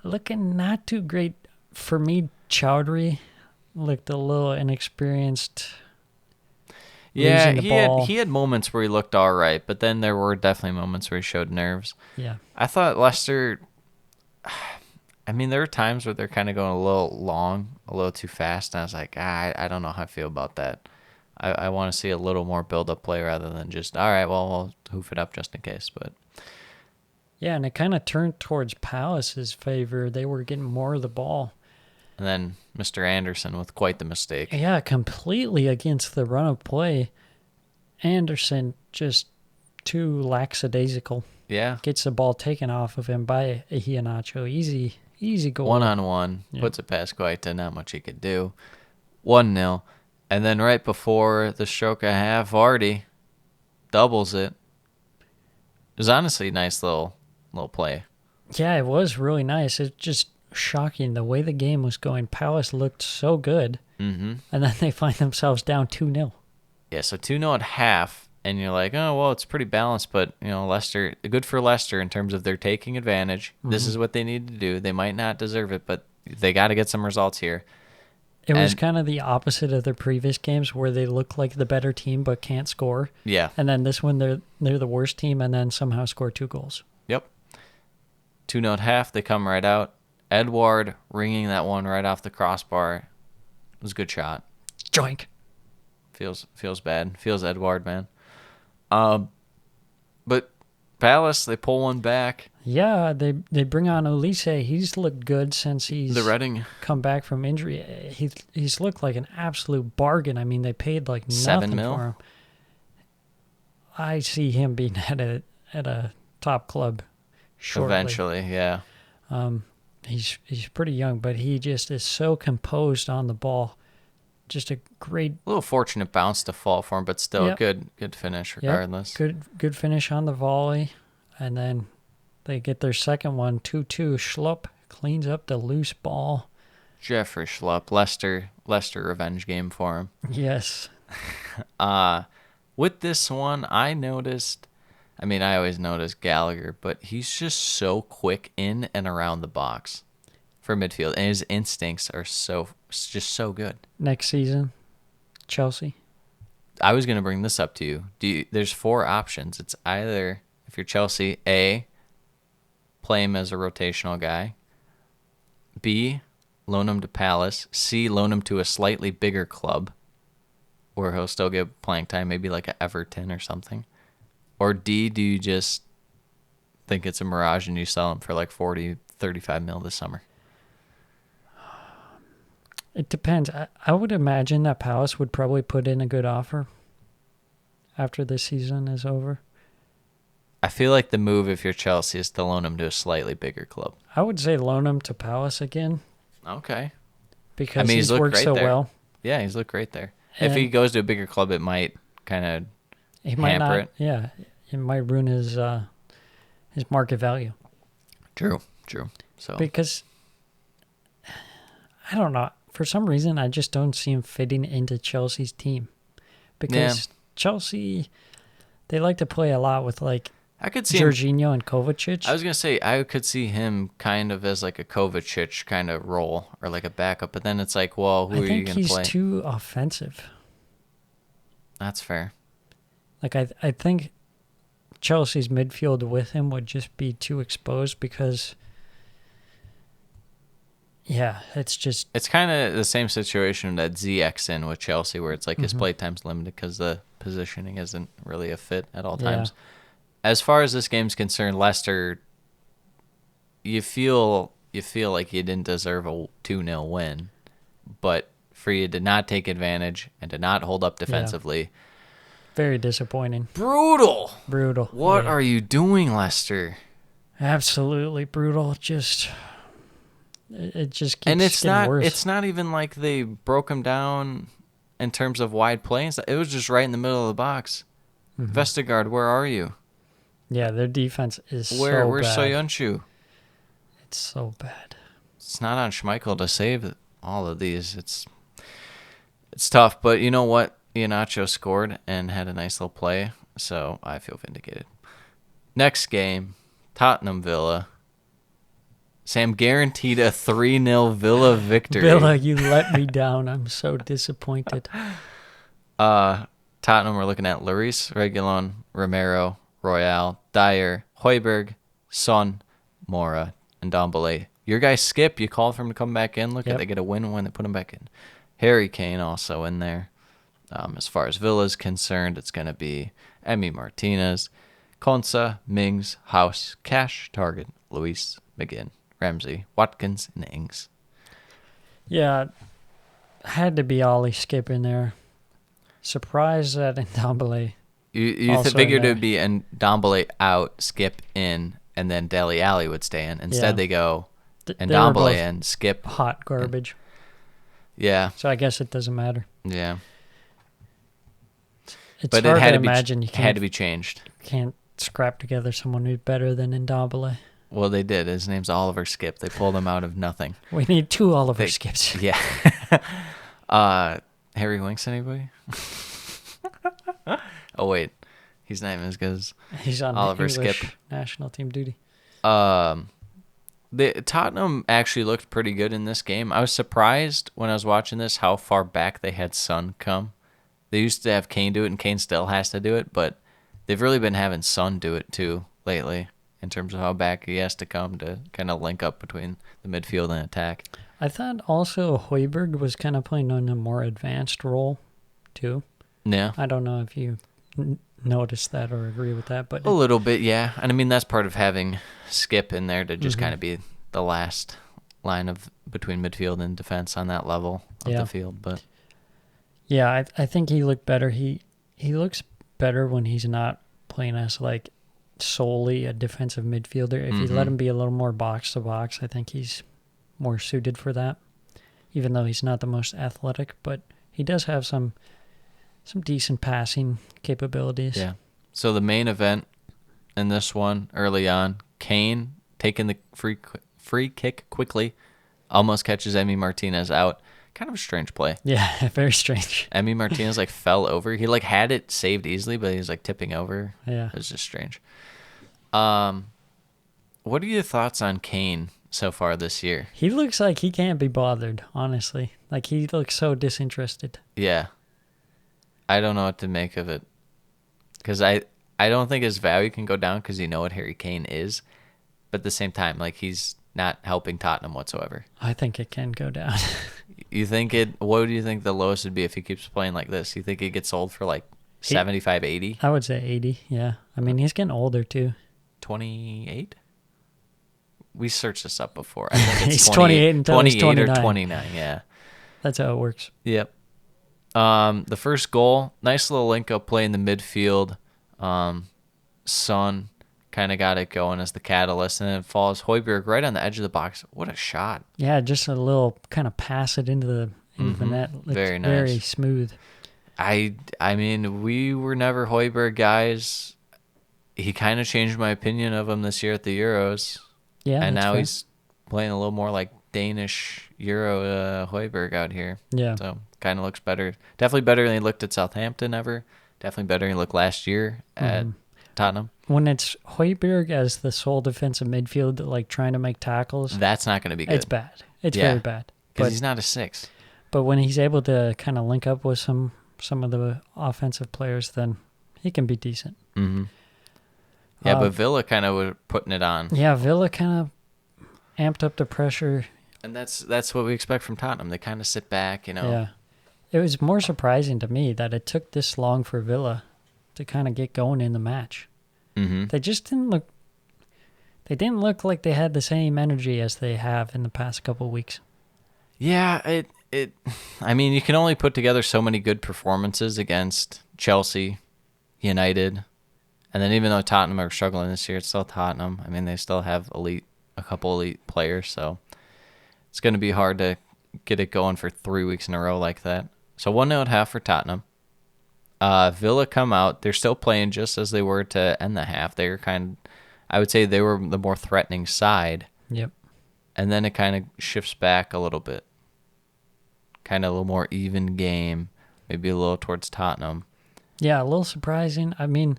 looking not too great. For me, Chowdhury looked a little inexperienced. Yeah, he had moments where he looked all right, but then there were definitely moments where he showed nerves. Yeah. I thought Leicester, I mean, there were times where they're kind of going a little long, a little too fast, and I was like, I don't know how I feel about that. I want to see a little more build-up play rather than just, all right, well, we'll hoof it up just in case. But yeah, and it kind of turned towards Palace's favor. They were getting more of the ball. And then Mr. Anderson with quite the mistake. Yeah, completely against the run of play. Anderson just too lackadaisical. Yeah. Gets the ball taken off of him by Iheanacho. Easy goal. 1-on-1. Yeah. Puts it past Guaita. Not much he could do. 1-0. And then right before the stroke of half, Vardy doubles it. It was honestly a nice little play. Yeah, it was really nice. It's just shocking the way the game was going. Palace looked so good, and then they find themselves down 2-0. Yeah, so 2-0 at half, and you're like, oh, well, it's pretty balanced, but, Leicester, good for Leicester in terms of their taking advantage. Mm-hmm. This is what they need to do. They might not deserve it, but they got to get some results here. It was kind of the opposite of their previous games where they look like the better team but can't score. Yeah. And then this one, they're the worst team and then somehow score 2 goals. Yep. 2-0 at half, they come right out. Edouard ringing that one right off the crossbar. It was a good shot. Joink. Feels bad. Feels Edouard, man. But Palace, they pull one back. Yeah, they bring on Olise. He's looked good since he's the Reading come back from injury. He's looked like an absolute bargain. I mean, they paid like nothing for him. I see him being at a top club shortly. Eventually, yeah. He's pretty young, but he just is so composed on the ball. Just a great, little fortunate bounce to fall for him, but still good finish regardless. Yep. Good finish on the volley, and then they get their second one, 2-2. Schlupp cleans up the loose ball. Jeffrey Schlupp, Leicester revenge game for him. Yes. With this one, I noticed. I mean, I always notice Gallagher, but he's just so quick in and around the box for midfield, and his instincts are just so good. Next season, Chelsea. I was going to bring this up to you. There's 4 options. It's either, if you're Chelsea, A, play him as a rotational guy. B, loan him to Palace. C, loan him to a slightly bigger club where he'll still get playing time, maybe like a Everton or something. Or D, do you just think it's a mirage and you sell him for like 40, 35 mil this summer? It depends. I would imagine that Palace would probably put in a good offer after this season is over. I feel like the move, if you're Chelsea, is to loan him to a slightly bigger club. I would say loan him to Palace again. Okay. Because he's worked so well. Yeah, he's looked great there. And if he goes to a bigger club, it might kind of hamper it. Yeah, it might ruin his market value. True. So because I don't know, for some reason I just don't see him fitting into Chelsea's team. Because Chelsea, they like to play a lot with like I could see Jorginho and Kovacic. I was gonna say I could see him kind of as like a Kovacic kind of role or like a backup, but then it's like, well, who are you gonna play? I think he's too offensive. That's fair. Like, I think Chelsea's midfield with him would just be too exposed because, yeah, it's just... It's kind of the same situation that ZX in with Chelsea, where it's like his play time's limited because the positioning isn't really a fit at all times. As far as this game's concerned, Leicester, you feel like you didn't deserve a 2-0 win, but for you to not take advantage and to not hold up defensively... Very disappointing. Brutal. What Yeah. are you doing, Leicester? Absolutely brutal. Just it just keeps And it's getting not worse. it's not even like they broke him down in terms of wide play and stuff. It was just right in the middle of the box. Vestergaard, where are you? Yeah, their defense is Where's so bad. Soyuncu? It's so bad. It's not on Schmeichel to save all of these. It's tough, but you know what? Iheanacho scored and had a nice little play, so I feel vindicated. Next game, Tottenham Villa. Sam guaranteed a 3-0 Villa victory. Villa, you let me down. I'm so disappointed. Tottenham, we're looking at Lloris, Reguilon, Romero, Royale, Dyer, Højbjerg, Son, Mora, and Dombele. Your guy Skip, you called for him to come back in. Look, Yep. they get a win when they put him back in. Harry Kane also in there. As far as Villa's concerned, it's going to be Emi Martinez, Konsa, Mings, House, Cash, Target, Luis, McGinn, Ramsey, Watkins, and Ings. Yeah, had to be Ollie Skip in there. Surprised that Ndombele. You Also figured in it would be and Dombele out, Skip in, and then Dele Alli would stay in. Instead, Yeah. they go and They were Dombele both and Skip. hot garbage. Yeah, So I guess it doesn't matter. yeah. It's But hard it had to to be imagine you had to be changed. can't scrap together someone who's better than Ndombele. Well, they did. His name's Oliver Skip. They pulled him out of nothing. We need two Oliver They- Skips. Yeah. Harry Winks, anybody? Oh wait, he's not even as good as He's on Oliver English Skip. national team duty. The Tottenham actually looked pretty good in this game. I was surprised when I was watching this how far back they had Son come. They used to have Kane do it, and Kane still has to do it, but they've really been having Son do it too lately in terms of how back he has to come to kind of link up between the midfield and attack. I thought also Højbjerg was kind of playing in a more advanced role too. Yeah. I don't know if you noticed that or agree with that, but A little bit, yeah. And I mean, that's part of having Skip in there to just kind of be the last line of between midfield and defense on that level of Yeah. the field. But yeah, I think he looked better. He looks better when he's not playing as like solely a defensive midfielder. If you let him be a little more box to box, I think he's more suited for that. Even though he's not the most athletic, but he does have some decent passing capabilities. yeah. So the main event in this one early on, Kane taking the free kick quickly, almost catches Emi Martinez out. Kind of a strange play. Yeah, very strange. Emi Martinez like fell over. He like had it saved easily, but he was like tipping over. Yeah. It was just strange. What are your thoughts on Kane so far this year? He looks like he can't be bothered, honestly. Like he looks so disinterested. Yeah. I don't know what to make of it. Because I don't think his value can go down because you know what Harry Kane is. But at the same time, like he's not helping Tottenham whatsoever. I think it can go down. You think it? What do you think the lowest would be if he keeps playing like this? You think he gets sold for like 75, 80? I would say 80, yeah. I mean, he's getting older, too. 28? We searched this up before. I think it's He's 28 until he's 28 or 29. 29, yeah. That's how it works. Yep. The first goal, nice little link-up play in the midfield. Son kind of got it going as the catalyst, and then it follows Højbjerg right on the edge of the box. What a shot. Yeah, just a little kind of pass it into the net. It's Very nice. Very smooth. I mean, we were never Højbjerg guys. He kind of changed my opinion of him this year at the Euros. Yeah, and that's now fair. he's playing a little more like Danish Euro Højbjerg out here. Yeah. So kind of looks better. Definitely better than he looked at Southampton ever. Definitely better than he looked last year at Tottenham. When it's Højbjerg as the sole defensive midfield, like trying to make tackles, That's not going to be good. it's bad. It's Yeah. very bad. Because But, he's not a 6. but when he's able to kind of link up with some some of the offensive players, then he can be decent. Mm-hmm. Yeah, but Villa kind of were putting it on. Yeah, Villa kind of amped up the pressure. And that's what we expect from Tottenham. They kind of sit back, Yeah. It was more surprising to me that it took this long for Villa to kind of get going in the match. Mm-hmm. They just didn't look... They didn't look like they had the same energy as they have in the past couple of weeks. Yeah, I mean, you can only put together so many good performances against Chelsea, United, and then even though Tottenham are struggling this year, it's still Tottenham. I mean, they still have a couple elite players, so it's going to be hard to get it going for 3 weeks in a row like that. So 1-0 at half for Tottenham. Villa come out. They're still playing just as they were to end the half. They were I would say they were the more threatening side. Yep. And then it kind of shifts back a little bit. Kind of a little more even game, maybe a little towards Tottenham. Yeah, a little surprising. I mean,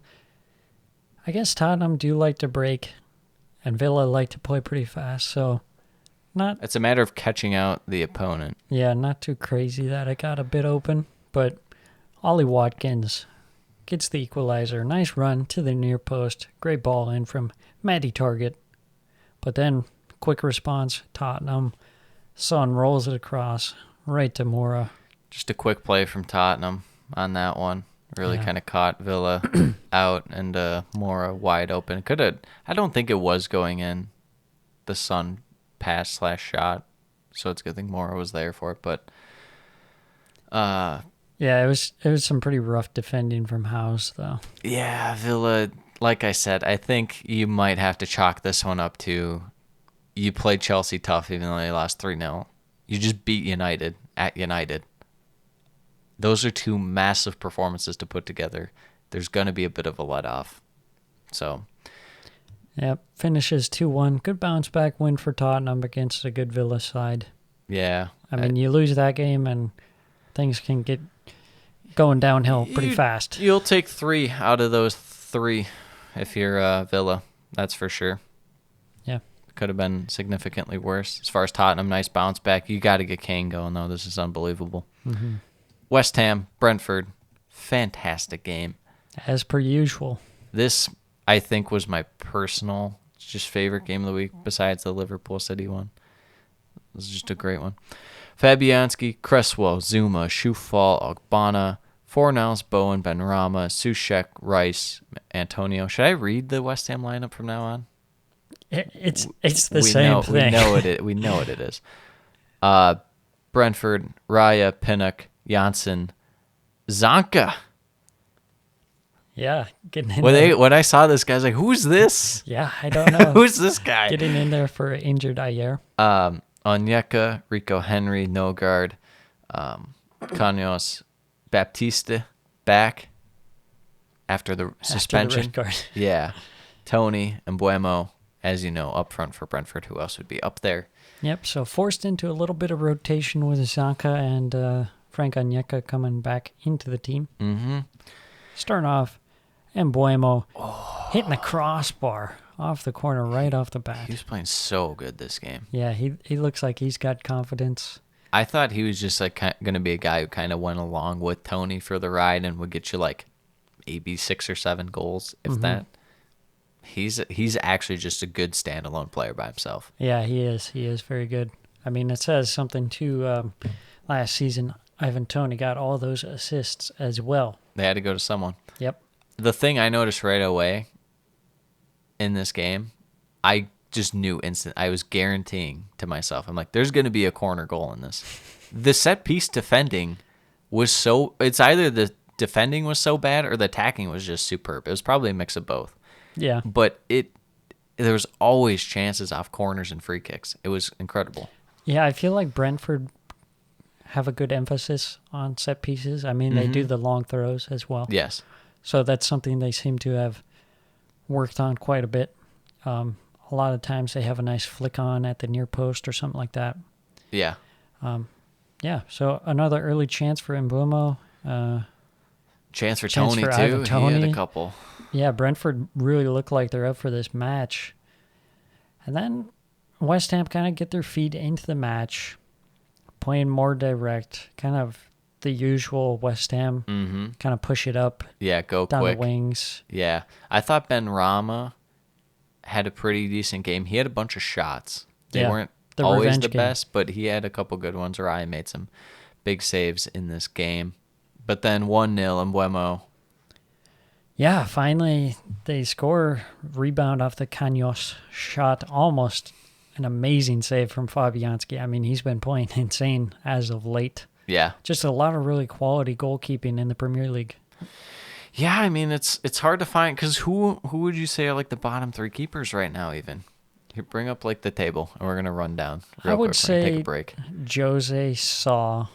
I guess Tottenham do like to break, and Villa like to play pretty fast, so It's a matter of catching out the opponent. Yeah, not too crazy that it got a bit open, but Ollie Watkins gets the equalizer. Nice run to the near post. Great ball in from Matty Target. But then, quick response, Tottenham. Son rolls it across, right to Mora. Just a quick play from Tottenham on that one. Really kind of caught Villa out and Mora wide open. I don't think it was going in, the Son pass/shot. So it's a good thing Mora was there for it. But yeah, it was some pretty rough defending from House, though. Yeah, Villa, like I said, I think you might have to chalk this one up to you played Chelsea tough even though they lost 3-0. You just beat United at United. Those are two massive performances to put together. There's going to be a bit of a let-off. So, yep, finishes 2-1. Good bounce-back win for Tottenham against a good Villa side. yeah. I mean, you lose that game and things can get going downhill pretty fast. You'll take 3 out of those 3 if you're Villa. That's for sure. Yeah. Could have been significantly worse. As far as Tottenham, nice bounce back. You got to get Kane going, though. This is unbelievable. Mm-hmm. West Ham, Brentford, fantastic game. As per usual. This, I think, was my personal just favorite game of the week besides the Liverpool City one. It was just a great one. Fabianski, Cresswell, Zuma, Shufal, Ogbonna, Fornals, Bowen, Benrahma, Sushek, Rice, Antonio. Should I read the West Ham lineup from now on? It's the same thing. We know what it is. Brentford, Raya, Pinnock, Janssen, Zonka. Yeah, getting in there. When I saw this guy, I was like, who's this? Yeah, I don't know. Who's this guy? Getting in there for injured Ayer. Onyeka, Rico Henry, Nogard, Canos, Baptiste back after the suspension. After the red card. Yeah. Tony and Mbuemo, as you know, up front for Brentford. Who else would be up there? Yep, so forced into a little bit of rotation with Zanka and Frank Onyeka coming back into the team. Mm-hmm. Starting off, and Mbuemo hitting the crossbar off the corner right off the bat. He was playing so good this game. Yeah, he looks like he's got confidence. I thought he was just like going to be a guy who kind of went along with Tony for the ride and would get you like maybe 6 or 7 goals, if that. He's actually just a good standalone player by himself. Yeah, he is. He is very good. I mean, it says something too. Last season, Ivan Toney got all those assists as well. They had to go to someone. Yep. The thing I noticed right away in this game, I just knew I was guaranteeing to myself, I'm like, there's going to be a corner goal in this. The set piece defending was it's either the defending was so bad or the attacking was just superb. It was probably a mix of both. Yeah. But there was always chances off corners and free kicks. It was incredible. Yeah, I feel like Brentford have a good emphasis on set pieces. I mean, they do the long throws as well. Yes. So that's something they seem to have worked on quite a bit. A lot of times they have a nice flick on at the near post or something like that. Yeah. Yeah, so another early chance for Mbuemo. Chance for Chance Tony, for too. Ivan Toney. He had a couple. Yeah, Brentford really look like they're up for this match. And then West Ham kind of get their feet into the match, playing more direct, kind of the usual West Ham. Mm-hmm. Kind of push it up Yeah, go down quick. the wings. Yeah. I thought Ben Rama had a pretty decent game. He had a bunch of shots. They Yeah, weren't the always revenge the game. best, but he had a couple good ones. Ryan made some big saves in this game. But then 1-0 Mbeumo. Yeah, finally they score, rebound off the Canos shot. Almost an amazing save from Fabianski. I mean, he's been playing insane as of late. Yeah. Just a lot of really quality goalkeeping in the Premier League. Yeah, I mean, it's hard to find, because who would you say are like the bottom 3 keepers right now even? Here, bring up like the table, and we're going to run down real I would quick. We're gonna take say a break. Jose Saw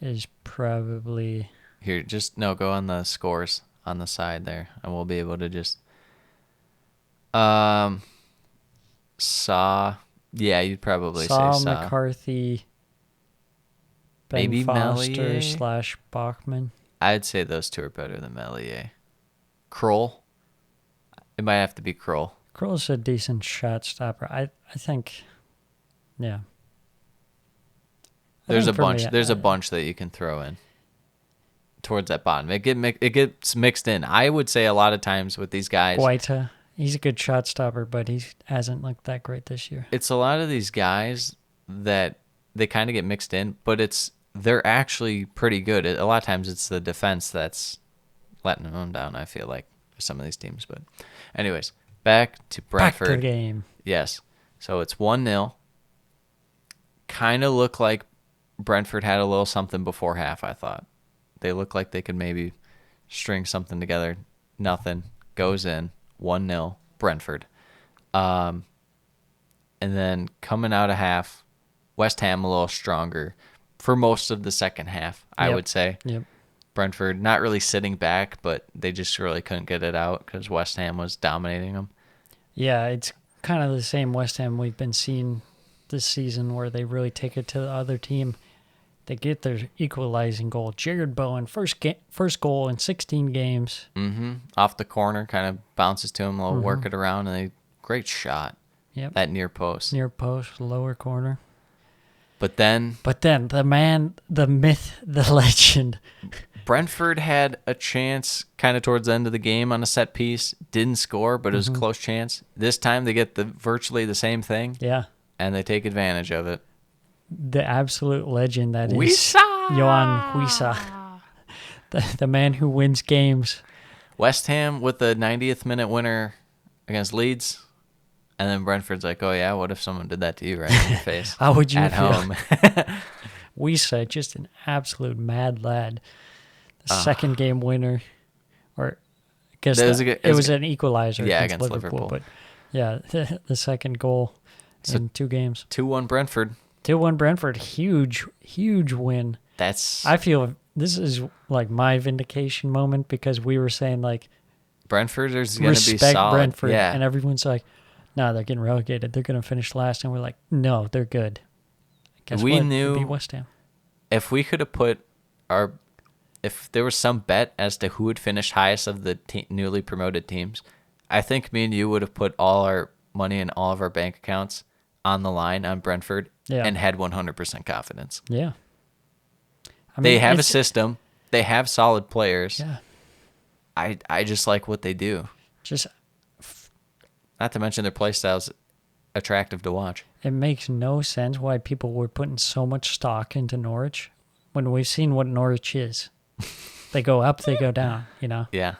is probably... Here, just, no, go on the scores on the side there, and we'll be able to just... Saw, yeah, you'd probably Saw, say Saw. McCarthy, Ben Maybe Foster Meslier? / Bachman. I'd say those 2 are better than Meslier. Kroll? It might have to be Kroll. Kroll's a decent shot stopper. I think, yeah. I There's think a for bunch. me, There's a bunch that you can throw in towards that bottom. It gets mixed in. I would say a lot of times with these guys, Guaita, he's a good shot stopper, but he hasn't looked that great this year. it's a lot of these guys that they kind of get mixed in, but they're actually pretty good. A lot of times it's the defense that's letting them down, I feel like, for some of these teams. But anyways, back to Brentford. Back to the game. Yes. So it's 1-0. Kind of looked like Brentford had a little something before half, I thought. They looked like they could maybe string something together. Nothing. Goes in. 1-0. Brentford. And then coming out of half, West Ham a little stronger for most of the second half, I Yep. would say. Yep. Brentford not really sitting back, but they just really couldn't get it out because West Ham was dominating them. Yeah, it's kind of the same West Ham we've been seeing this season where they really take it to the other team. They get their equalizing goal. Jared Bowen, first goal in 16 games. Mm-hmm. Off the corner, kind of bounces to him, a little work it around, and great shot. Yep. That near post. Near post, lower corner. But then the man, the myth, the legend. Brentford had a chance kind of towards the end of the game on a set piece. Didn't score, but it was a close chance. This time they get virtually the same thing, Yeah. and they take advantage of it. The absolute legend that is Wissa! Johan Wissa. The man who wins games. West Ham with the 90th minute winner against Leeds. And then Brentford's like, oh, yeah, what if someone did that to you right in your face? How would you at feel? home? Wissa, just an absolute mad lad. The second game winner. Or I guess it was an equalizer against Liverpool. But yeah, the second goal in 2 games. 2-1 Brentford. 2-1 Brentford. Huge, huge win. I feel this is like my vindication moment because we were saying like Brentford is going to be respect solid. Brentford, Yeah. and everyone's like, no, they're getting relegated. They're going to finish last, and we're like, no, they're good. Guess We what? They knew- beat West Ham. If we could have if there was some bet as to who would finish highest of the newly promoted teams, I think me and you would have put all our money in all of our bank accounts on the line on Brentford and had 100% confidence. Yeah. I mean, They have a it's- system. They have solid players. Yeah. I just like what they do. Just Not to mention their play style's attractive to watch. it makes no sense why people were putting so much stock into Norwich when we've seen what Norwich is. They go up, they go down, you know? Yeah.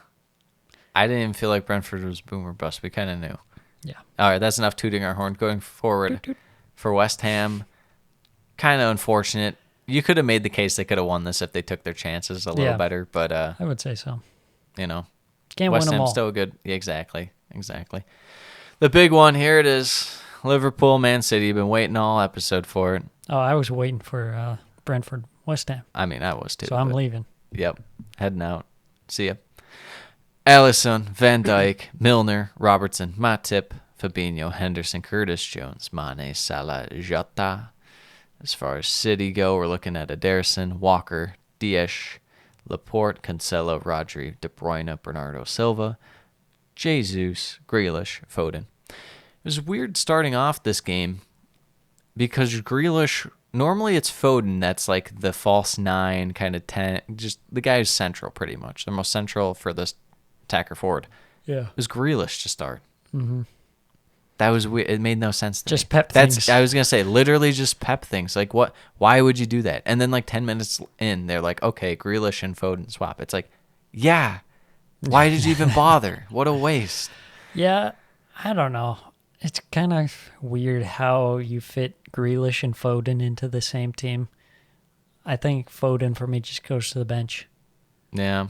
I didn't even feel like Brentford was boom or bust. We kind of knew. Yeah. All right, that's enough tooting our horn. Going forward for West Ham, kind of unfortunate. You could have made the case they could have won this if they took their chances a little better, but I would say so. you know, Can't West win them Ham's all. still good. Yeah, exactly. The big one here it is. Liverpool Man City. Been waiting all episode for it. Oh, I was waiting for Brentford, West Ham. I mean, I was too. So I'm but- leaving. Yep. Heading out. See ya. Alisson, Van Dijk, Milner, Robertson, Matip, Fabinho, Henderson, Curtis Jones, Mane, Salah, Jota. As far as City go, we're looking at Ederson, Walker, Dias, Laporte, Cancelo, Rodri, De Bruyne, Bernardo Silva, Jesus, Grealish, Foden. It was weird starting off this game because Grealish normally it's Foden that's like the false 9, kind of 10, just the guy who's central pretty much. The most central for this attacker forward. Yeah. It was Grealish to start. Mm-hmm. That was weird. It made no sense to Just me. Pep things. I was going to say, literally just Pep things. Like, what? Why would you do that? And then like 10 minutes in, they're like, okay, Grealish and Foden swap. It's like, yeah. Why did you even bother? What a waste. Yeah, I don't know. It's kind of weird how you fit Grealish and Foden into the same team. I think Foden, for me, just goes to the bench. Yeah.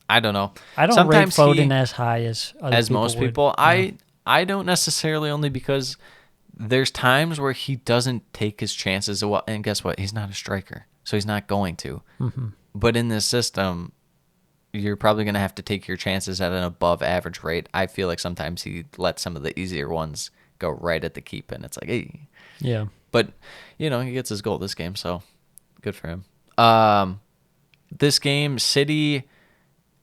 I don't know. I don't Sometimes rate Foden as high as most people. I don't necessarily, only because there's times where he doesn't take his chances. And guess what? He's not a striker, so he's not going to. Mm-hmm. But in this system, you're probably going to have to take your chances at an above average rate. I feel like sometimes he lets some of the easier ones go right at the keep, and it's like, hey. Yeah. But, he gets his goal this game, so good for him. This game, City,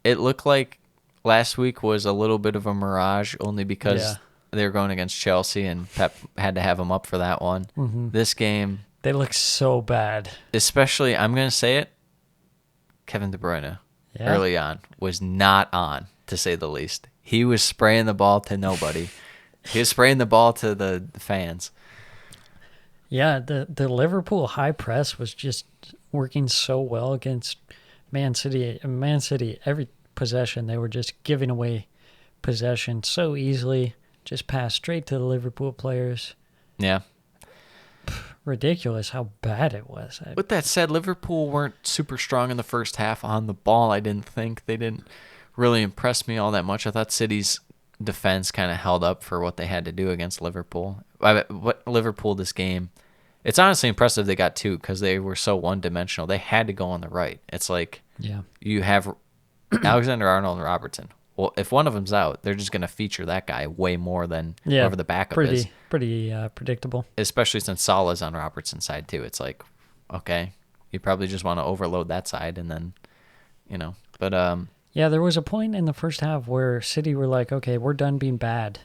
it looked like last week was a little bit of a mirage, only because they were going against Chelsea, and Pep had to have them up for that one. Mm-hmm. This game, they look so bad. Especially, I'm going to say it, Kevin De Bruyne. Yeah. Early on was not on, to say the least. He was spraying the ball to nobody. He was spraying the ball to the fans. Yeah, the Liverpool high press was just working so well against Man City. Man City, every possession, they were just giving away possession so easily, just pass straight to the Liverpool players. Yeah. Ridiculous how bad it was. With that said, Liverpool weren't super strong in the first half on the ball. I didn't think they didn't really impress me all that much. I thought City's defense kind of held up for what they had to do against Liverpool. What Liverpool this game, it's honestly impressive they got 2 because they were so one-dimensional. They had to go on the right. It's like you have Alexander-Arnold and Robertson. Well, if one of them's out, they're just going to feature that guy way more than whoever the backup is. Pretty predictable. Especially since Salah's on Robertson's side, too. It's like, okay, you probably just want to overload that side and then, But yeah, there was a point in the first half where City were like, okay, we're done being bad.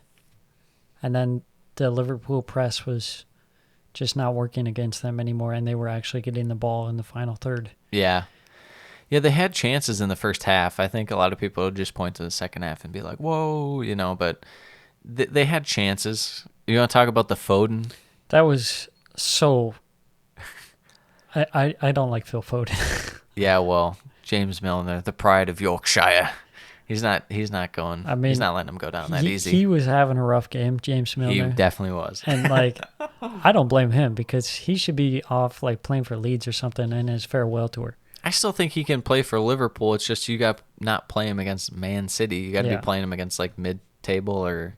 And then the Liverpool press was just not working against them anymore, and they were actually getting the ball in the final third. Yeah. Yeah, they had chances in the first half. I think a lot of people would just point to the second half and be like, whoa, but they had chances. You want to talk about the Foden? That was so... I don't like Phil Foden. Yeah, well, James Milner, the pride of Yorkshire. He's not going. I mean, he's not letting him go down that easy. He was having a rough game, James Milner. He definitely was. And I don't blame him because he should be off playing for Leeds or something in his farewell tour. I still think he can play for Liverpool. It's just you got not play him against Man City. You got to be playing him against mid-table or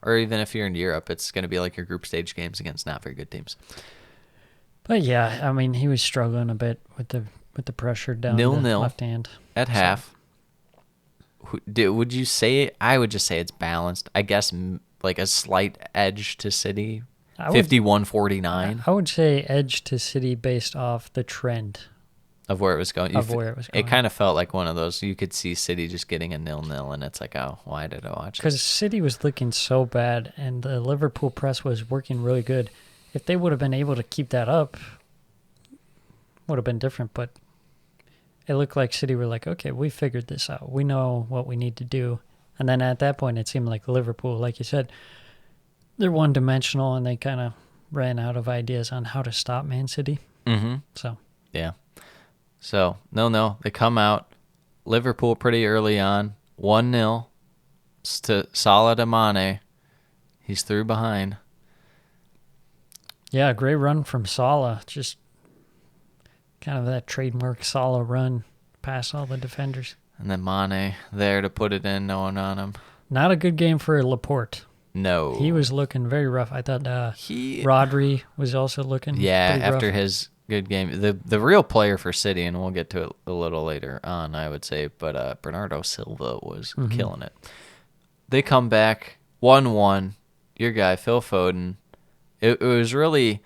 even if you're in Europe, it's going to be like your group stage games against not very good teams. But yeah, I mean, he was struggling a bit with the pressure down the left hand at half. Would you say? I would just say it's balanced. I guess like a slight edge to City, 51-49. I would say edge to City based off the trend. Of where it was going. It kind of felt like one of those. You could see City just getting a 0-0, and it's like, oh, why did I watch it? Because City was looking so bad, and the Liverpool press was working really good. If they would have been able to keep that up, would have been different. But it looked like City were like, okay, we figured this out. We know what we need to do. And then at that point, it seemed like Liverpool, like you said, they're one-dimensional, and they kind of ran out of ideas on how to stop Man City. Mm-hmm. So yeah. So, no, they come out. Liverpool pretty early on. 1-0 to Salah to Mane. He's through behind. Yeah, great run from Salah. Just kind of that trademark Salah run past all the defenders. And then Mane there to put it in, no one on him. Not a good game for Laporte. No. He was looking very rough. I thought Rodri was also looking pretty after rough. His good game. The real player for City, and we'll get to it a little later on, I would say, but Bernardo Silva was killing it. They come back 1-1. Your guy, Phil Foden. It was really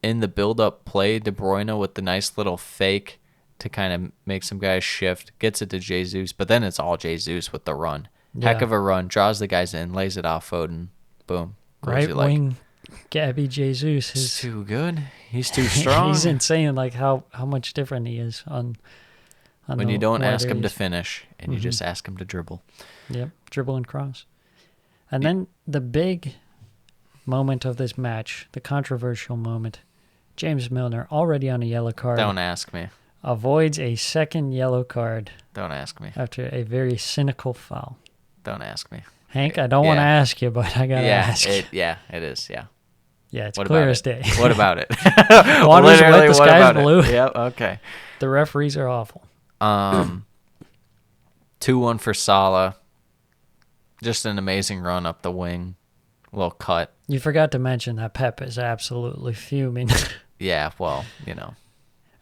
in the build-up play, De Bruyne with the nice little fake to kind of make some guys shift, gets it to Jesus, but then it's all Jesus with the run. Heck of a run, draws the guys in, lays it off Foden. Boom. Right wing Gabby Jesus He's is too good. He's too strong. he's insane. Like how much different he is on when the you don't wide ask him to areas. finish and you just ask him to dribble. Yep, dribble and cross. And then the big moment of this match, the controversial moment, James Milner, already on a yellow card, Don't ask me. avoids a second yellow card Don't ask me. after a very cynical foul. Don't ask me. Hank, I don't want to Yeah. ask you, but I got to ask. It is. Yeah. Yeah, it's What clear about as it? day. What about it? Water's wet, Literally, the what sky's about it? blue. Yep. Okay. The referees are awful. 2-1 for Salah. Just an amazing run up the wing. Little cut. You forgot to mention that Pep is absolutely fuming. Yeah. Well, you know.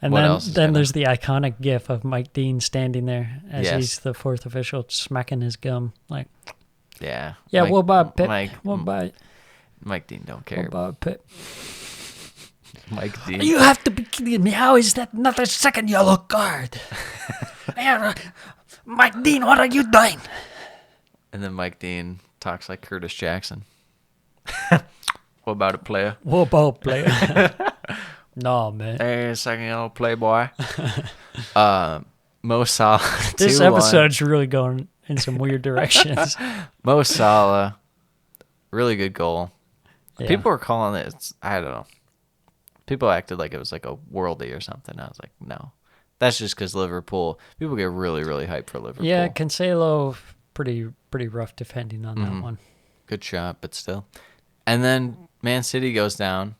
And What then, else is then gonna- there's the iconic gif of Mike Dean standing there as Yes. he's the fourth official smacking his gum. Like, Yeah. yeah, what about Pep? Mike, What about, Mike Dean don't what care. about Pep? Mike Dean. You have to be kidding me. How is that not a second yellow card? Mike Dean, what are you doing? And then Mike Dean talks like Curtis Jackson. What about it, player? What about player? No, man. Hey, second yellow playboy. Mo Salah. This 2-1. episode's really going in some weird directions. Mo Salah. Really good goal. Yeah. People were calling it, I don't know. People acted like it was like a worldie or something. I was like, no. That's just because Liverpool. People get really, really hyped for Liverpool. Yeah, Cancelo, pretty rough defending on Mm-hmm. that one. Good shot, but still. And then Man City goes down.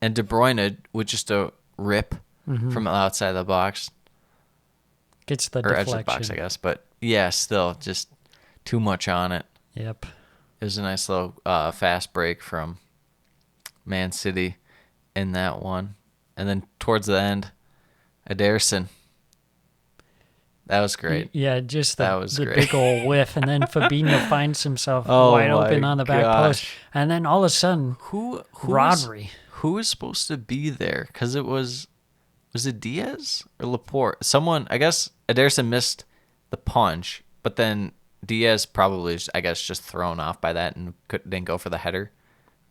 And De Bruyne, with just a rip from outside the box. Gets the Or edge deflection. of the box, I guess. But yeah, still, just too much on it. Yep. It was a nice little fast break from Man City in that one. And then towards the end, Ederson. That was great. Yeah, just That the, was the great. big old whiff, and then Fabinho finds himself Oh wide my open on the back post, gosh. and then all of a sudden, Who Rodri. Who was supposed to be there? Because it was it Diaz or Laporte? Someone, I guess Ederson missed the punch, but then Diaz probably, I guess, just thrown off by that and didn't go for the header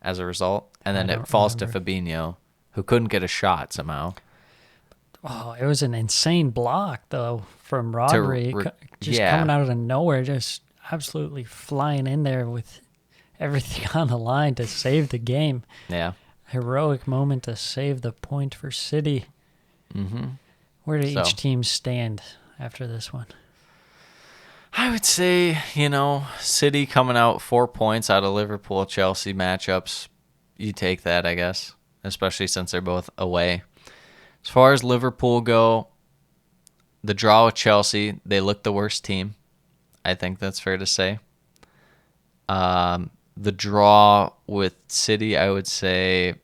as a result. And then I it don't falls remember. to Fabinho, who couldn't get a shot somehow. Oh, it was an insane block though from Rodri, just yeah. coming out of nowhere, just absolutely flying in there with everything on the line to save the game. Yeah. Heroic moment to save the point for City. Mm-hmm. Where did So- each team stand after this one? I would say, City coming out 4 points out of Liverpool-Chelsea matchups. You take that, I guess, especially since they're both away. As far as Liverpool go, the draw with Chelsea, they look the worst team. I think that's fair to say. The draw with City, I would say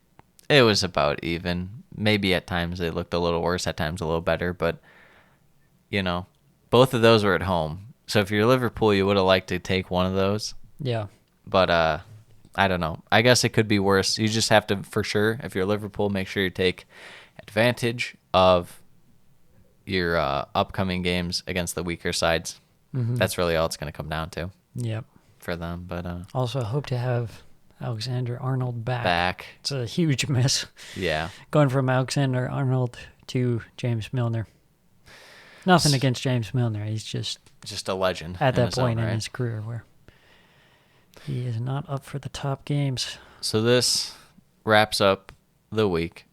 it was about even. Maybe at times they looked a little worse, at times a little better, but, both of those were at home. So if you're Liverpool, you would have liked to take one of those. Yeah. But I don't know. I guess it could be worse. You just have to, for sure, if you're Liverpool, make sure you take advantage of your upcoming games against the weaker sides. Mm-hmm. That's really all it's going to come down to Yep. for them. But Also hope to have Alexander-Arnold back. back, It's a huge miss yeah. going from Alexander-Arnold to James Milner. Nothing against James Milner. He's just Just a legend. at in that his own point in right. his career where he is not up for the top games. So this wraps up the week.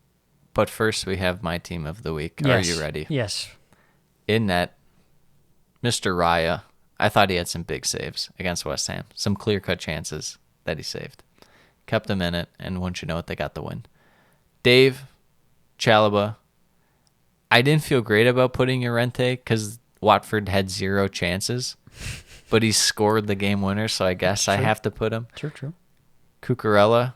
But first, we have my team of the week. Yes. Are you ready? Yes. In net, Mr. Raya. I thought he had some big saves against West Ham. Some clear-cut chances that he saved. Kept him in it, and once you know it, they got the win. Dave, Chalobah. I didn't feel great about putting Llorente because Watford had 0 chances, but he scored the game winner, so I guess I True. have to put him. True. Cucurella.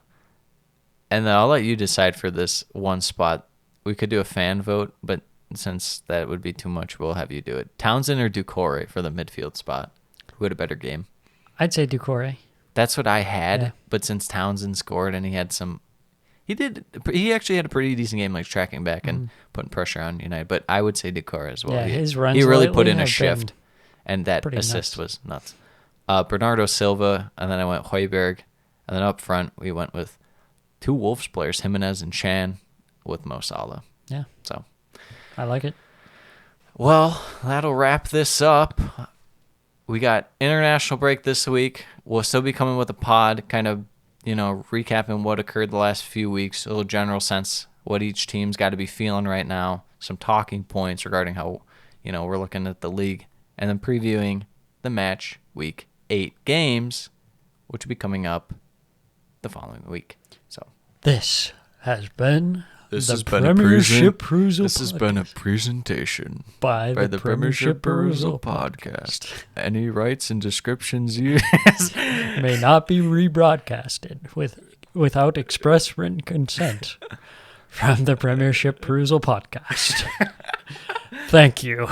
And then I'll let you decide for this one spot. We could do a fan vote, but since that would be too much, we'll have you do it. Townsend or Doucouré for the midfield spot? Who had a better game? I'd say Doucouré. That's what I had, Yeah. but since Townsend scored and he actually had a pretty decent game, like tracking back and putting pressure on United. But I would say Doucouré as well. Yeah, He- his runs he really lately put in a have shift, been and that pretty assist nuts. was nuts. Bernardo Silva, and then I went Højbjerg, And then up front, we went with 2 Wolves players, Jimenez and Chan, with Mo Salah. Yeah, So, I like it. well, that'll wrap this up. We got international break this week. We'll still be coming with a pod, kind of, recapping what occurred the last few weeks, a little general sense what each team's got to be feeling right now, some talking points regarding how, we're looking at the league, and then previewing the match week 8 games, which will be coming up the following week. So This has been This the has been a Premiership Perusal This has been a presentation by the Premiership Perusal podcast. Any rights and descriptions used may not be rebroadcasted without express written consent from the Premiership Perusal podcast. Thank you.